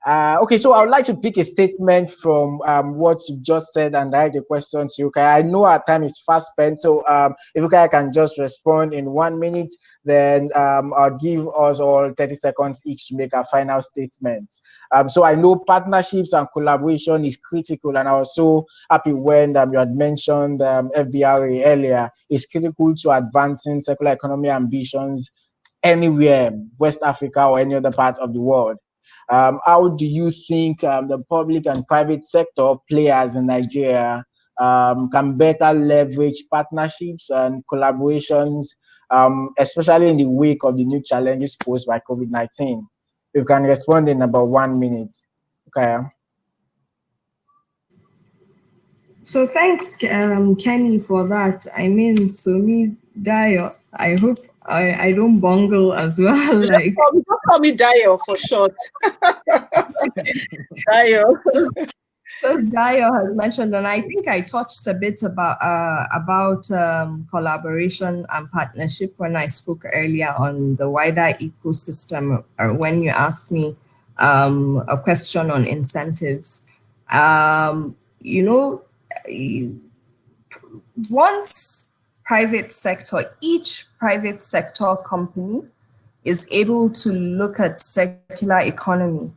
Okay, so I would like to pick a statement from what you just said and direct a question to you. Okay, I know our time is fast spent, so if you can just respond in 1 minute, then I'll give us all 30 seconds each to make a final statement. So I know partnerships and collaboration is critical, and I was so happy when you had mentioned FBRA earlier. It's critical to advancing circular economy ambitions anywhere, West Africa or any other part of the world. How do you think the public and private sector players in Nigeria can better leverage partnerships and collaborations, especially in the wake of the new challenges posed by COVID-19? You can respond in about 1 minute. Okay.
So thanks, Kenny, for that. I mean, Sumi Dayo, I hope I don't bungle as well. Like,
don't call me Dayo for short. Dayo.
So Dayo has mentioned, and I think I touched a bit about collaboration and partnership when I spoke earlier on the wider ecosystem, or when you asked me a question on incentives. You know, once each private sector company is able to look at circular economy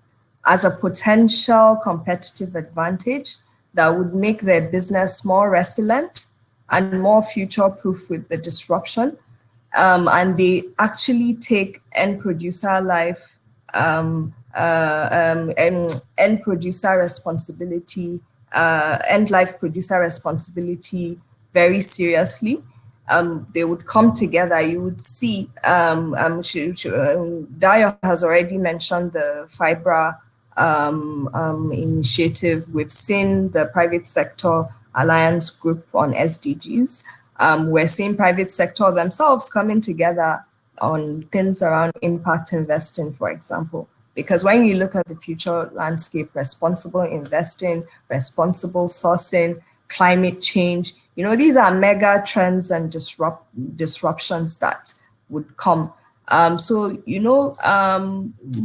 as a potential competitive advantage that would make their business more resilient and more future-proof with the disruption, and they actually take end producer life, end producer responsibility, end life producer responsibility very seriously. They would come together. You would see, Dayo has already mentioned the FIBRA initiative. We've seen the private sector alliance group on SDGs. We're seeing private sector themselves coming together on things around impact investing, for example. Because when you look at the future landscape, responsible investing, responsible sourcing, climate change, you know, these are mega trends and disruptions that would come. So, you know,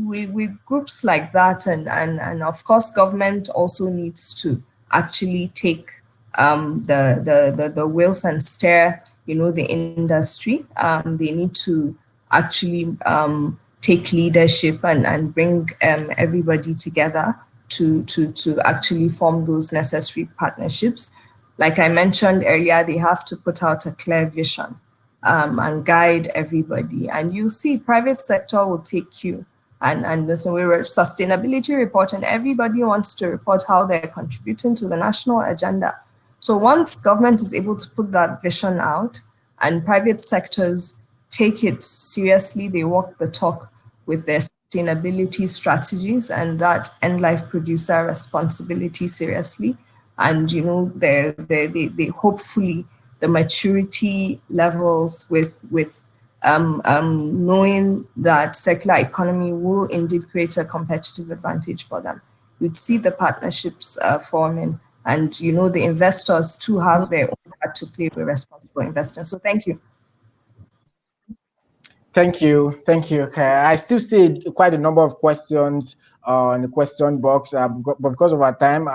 with groups like that, and of course, government also needs to actually take the wheels and steer, you know, the industry. They need to actually take leadership and bring everybody together to actually form those necessary partnerships. Like I mentioned earlier, they have to put out a clear vision and guide everybody. And you see private sector will take cue And this way, we're sustainability reporting. Everybody wants to report how they're contributing to the national agenda. So once government is able to put that vision out and private sectors take it seriously, they walk the talk with their sustainability strategies and that end life producer responsibility seriously. And they hopefully the maturity levels with knowing that circular economy will indeed create a competitive advantage for them. You'd see the partnerships forming, and the investors too have their own part to play with responsible investing. So thank you.
Thank you. Okay. I still see quite a number of questions in the question box, but because of our time,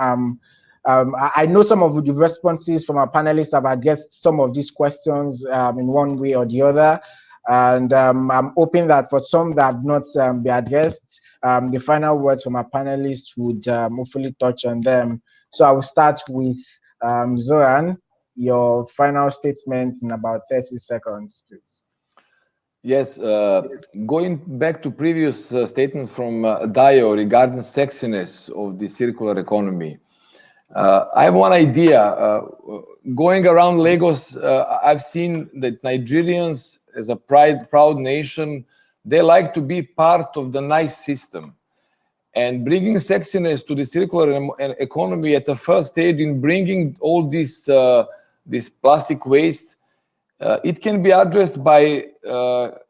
I know some of the responses from our panelists have addressed some of these questions in one way or the other. And I'm hoping that for some that have not been addressed, the final words from our panelists would hopefully touch on them. So I will start with Zoran, your final statement in about 30 seconds, please.
Yes, going back to previous statement from Dio regarding sexiness of the circular economy. I have one idea. Going around Lagos, I've seen that Nigerians, as a proud nation, they like to be part of the nice system. And bringing sexiness to the circular economy at the first stage in bringing all this plastic waste, it can be addressed by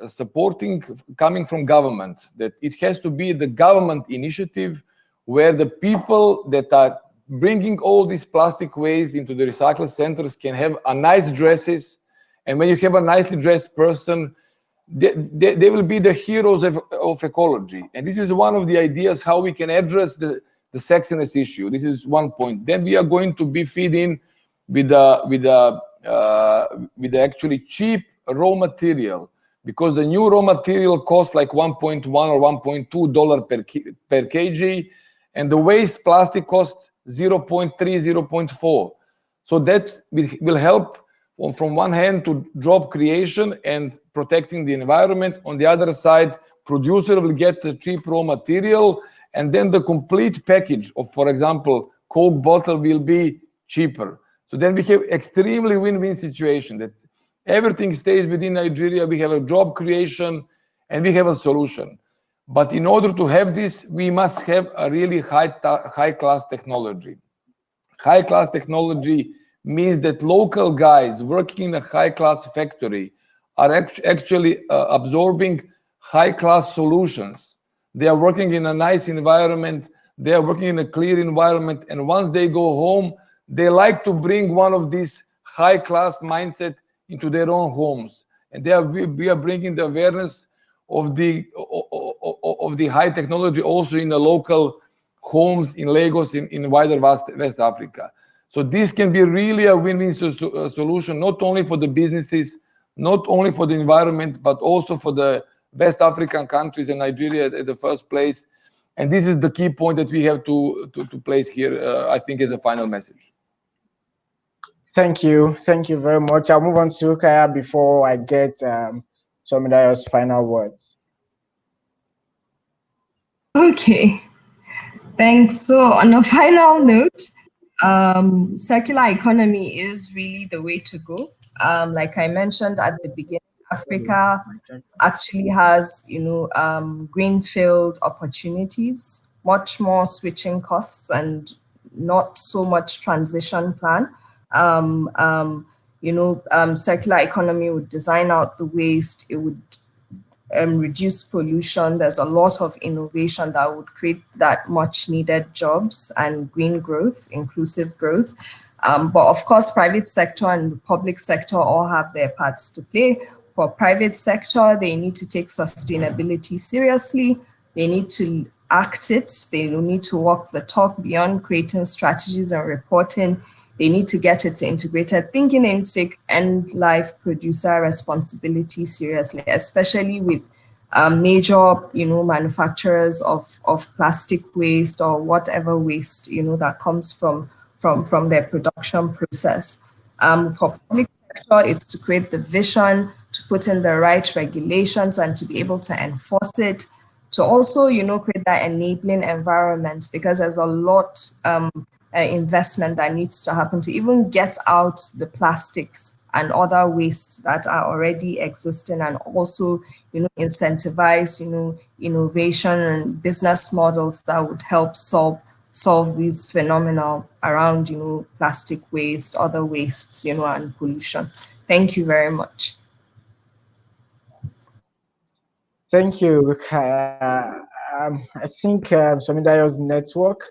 supporting coming from government, that it has to be the government initiative where the people that are bringing all this plastic waste into the recycle centers can have a nice dresses. And when you have a nicely dressed person, they will be the heroes of ecology. And this is one of the ideas how we can address the sexiness issue. This is one point. Then we are going to be feeding with the actually cheap raw material, because the new raw material costs like $1.1 or $1.2 per kg, and the waste plastic costs 0.3, 0.4. So that will help from one hand to job creation and protecting the environment. On the other side, producer will get the cheap raw material, and then the complete package of, for example, Coke bottle will be cheaper. So then we have extremely win-win situation that everything stays within Nigeria. We have a job creation and we have a solution. But in order to have this, we must have a really high-class technology. High-class technology means that local guys working in a high-class factory are actually absorbing high-class solutions. They are working in a nice environment. They are working in a clear environment. And once they go home, they like to bring one of these high-class mindset into their own homes. And we are bringing the awareness of the high technology also in the local homes in Lagos, in wider West Africa. So this can be really a win-win solution, not only for the businesses, not only for the environment, but also for the West African countries and Nigeria at the first place. And this is the key point that we have to place here, I think, as a final message.
Thank you very much. I'll move on to Kaya before I get Somidayo's final words.
Okay, thanks. So on a final note, circular economy is really the way to go. Like I mentioned at the beginning, Africa actually has, greenfield opportunities, much more switching costs and not so much transition plan. Circular economy would design out the waste. It would reduce pollution. There's a lot of innovation that would create that much needed jobs and green growth, inclusive growth. But of course, private sector and public sector all have their parts to play. For private sector, they need to take sustainability seriously. They need to act it. They need to walk the talk beyond creating strategies and reporting. They need to get it to integrated thinking and take end life producer responsibility seriously, especially with major, manufacturers of plastic waste or whatever waste, that comes from their production process. For public sector, it's to create the vision, to put in the right regulations and to be able to enforce it. to also, create that enabling environment, because there's a lot investment that needs to happen to even get out the plastics and other wastes that are already existing, and also, incentivize, innovation and business models that would help solve these phenomena around, plastic waste, other wastes, and pollution. Thank you very much.
Thank you. I think Somidayo's network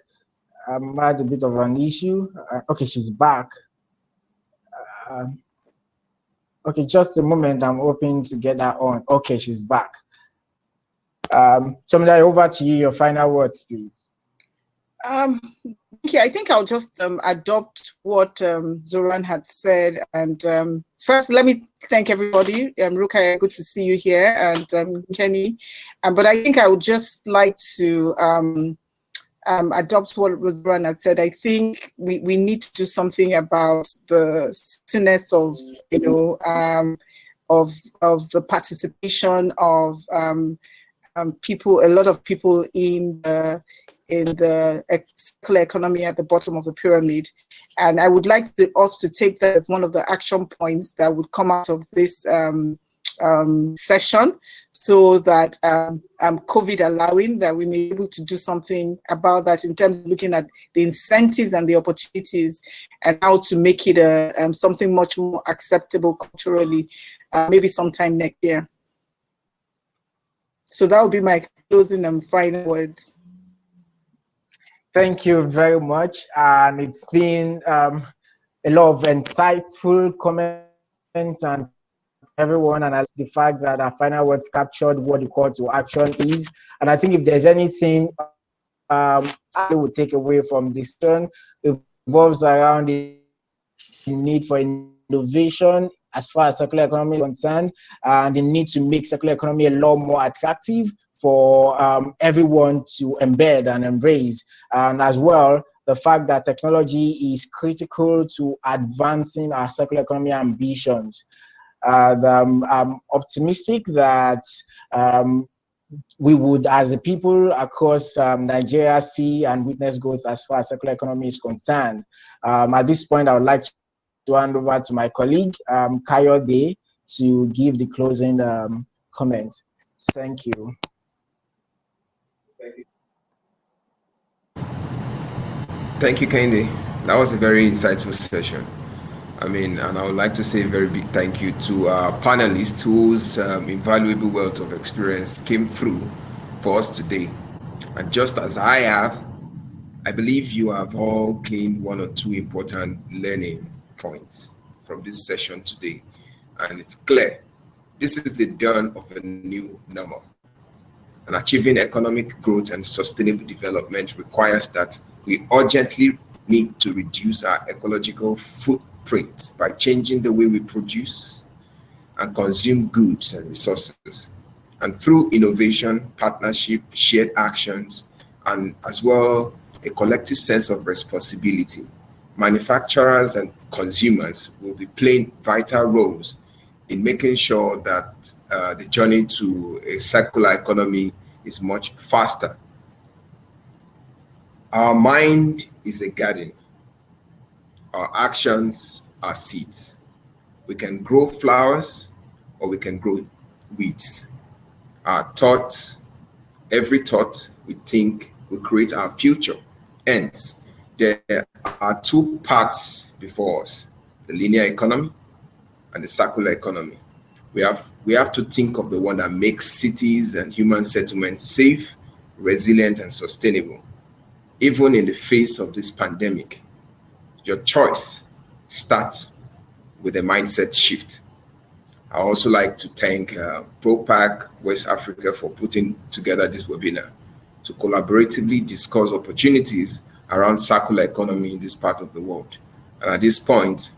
had a bit of an issue. Okay, she's back. Okay, just a moment. I'm hoping to get her on. Okay, she's back. Somidayo, over to you. Your final words, please.
I think I'll just adopt what Zoran had said. And first, let me thank everybody. Rukaya, good to see you here, and Kenny. But I think I would just like to adopt what Zoran had said. I think we need to do something about the silliness of, of the participation of people, a lot of people in the circular economy at the bottom of the pyramid. And I would like us to take that as one of the action points that would come out of this session, so that COVID allowing, that we may be able to do something about that in terms of looking at the incentives and the opportunities, and how to make it something much more acceptable culturally, maybe sometime next year. So that would be my closing and final words.
Thank you very much. And it's been a lot of insightful comments and everyone, and as the fact that our final words captured what the call to action is. And I think if there's anything I would take away from this turn, it revolves around the need for innovation as far as circular economy is concerned, and the need to make circular economy a lot more attractive for everyone to embed and embrace. And as well, the fact that technology is critical to advancing our circular economy ambitions. I'm optimistic that we would, as a people across Nigeria, see and witness growth as far as circular economy is concerned. At this point, I would like to hand over to my colleague, Kayode, to give the closing comment. Thank you.
Thank you, Kendi. That was a very insightful session. And I would like to say a very big thank you to our panelists whose invaluable wealth of experience came through for us today. And just as I have, I believe you have all gained one or two important learning points from this session today. And it's clear, this is the dawn of a new normal. And achieving economic growth and sustainable development requires that we urgently need to reduce our ecological footprint by changing the way we produce and consume goods and resources. And through innovation, partnership, shared actions, and as well a collective sense of responsibility, manufacturers and consumers will be playing vital roles in making sure that the journey to a circular economy is much faster. Our mind is a garden. Our actions are seeds. We can grow flowers or we can grow weeds. Our thoughts, every thought we think will create our future. Hence, there are two paths before us, the linear economy and the circular economy. We have to think of the one that makes cities and human settlements safe, resilient, and sustainable. Even in the face of this pandemic, your choice starts with a mindset shift. I also like to thank ProPac West Africa for putting together this webinar to collaboratively discuss opportunities around circular economy in this part of the world. And at this point,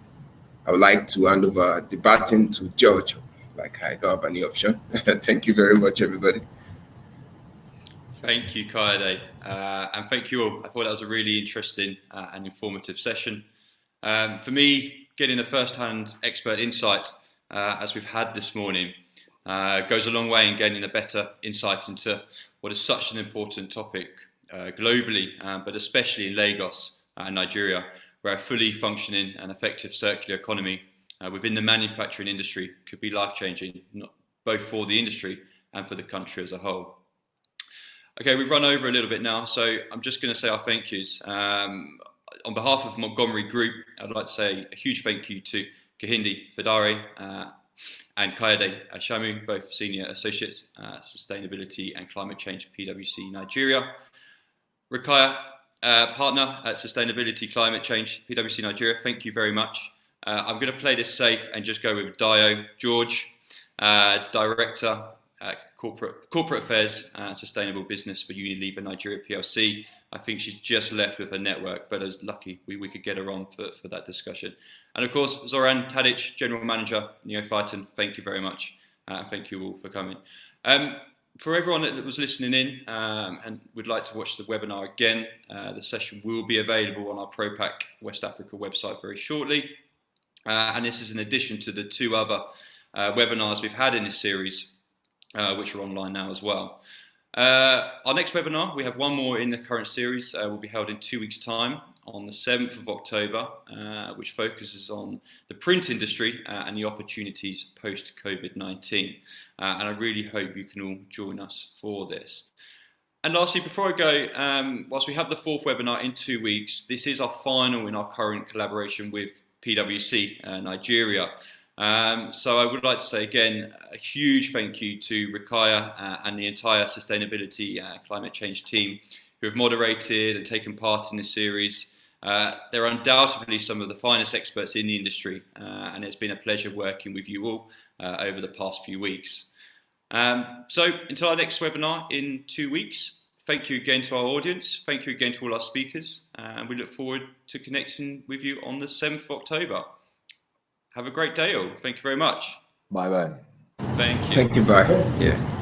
I would like to hand over the baton to George, like I don't have any option. Thank you very much, everybody.
Thank you, Kayode, and thank you all. I thought that was a really interesting and informative session. For me, getting a first-hand expert insight, as we've had this morning, goes a long way in gaining a better insight into what is such an important topic globally, but especially in Lagos and Nigeria, where a fully functioning and effective circular economy within the manufacturing industry could be life-changing, both for the industry and for the country as a whole. Okay, we've run over a little bit now, so I'm just going to say our thank yous. On behalf of Montgomery Group, I'd like to say a huge thank you to Kehinde Fadare and Kayode Ashamu, both Senior Associates, Sustainability and Climate Change, PwC Nigeria. Rukaya, Partner at Sustainability Climate Change, PwC Nigeria, thank you very much. I'm going to play this safe and just go with Dio George, Director, Corporate Affairs and Sustainable Business for Unilever Nigeria PLC. I think she's just left with her network, but as lucky we could get her on for that discussion. And of course, Zoran Tadic, General Manager, Neophyton, thank you very much. Thank you all for coming. For everyone that was listening in and would like to watch the webinar again, the session will be available on our ProPack West Africa website very shortly. And this is in addition to the 2 other webinars we've had in this series, which are online now as well. Our next webinar, we have one more in the current series, will be held in 2 weeks' time on the 7th of October, which focuses on the print industry and the opportunities post-COVID-19. And I really hope you can all join us for this. And lastly, before I go, whilst we have the 4th webinar in 2 weeks, this is our final in our current collaboration with PwC Nigeria. So I would like to say again, a huge thank you to Rukaya and the entire sustainability climate change team who have moderated and taken part in this series. They're undoubtedly some of the finest experts in the industry, and it's been a pleasure working with you all over the past few weeks. So until our next webinar in 2 weeks, thank you again to our audience. Thank you again to all our speakers, and we look forward to connecting with you on the 7th of October. Have a great day all. Thank you very much.
Bye-bye.
Thank you.
Thank you, bye. Yeah.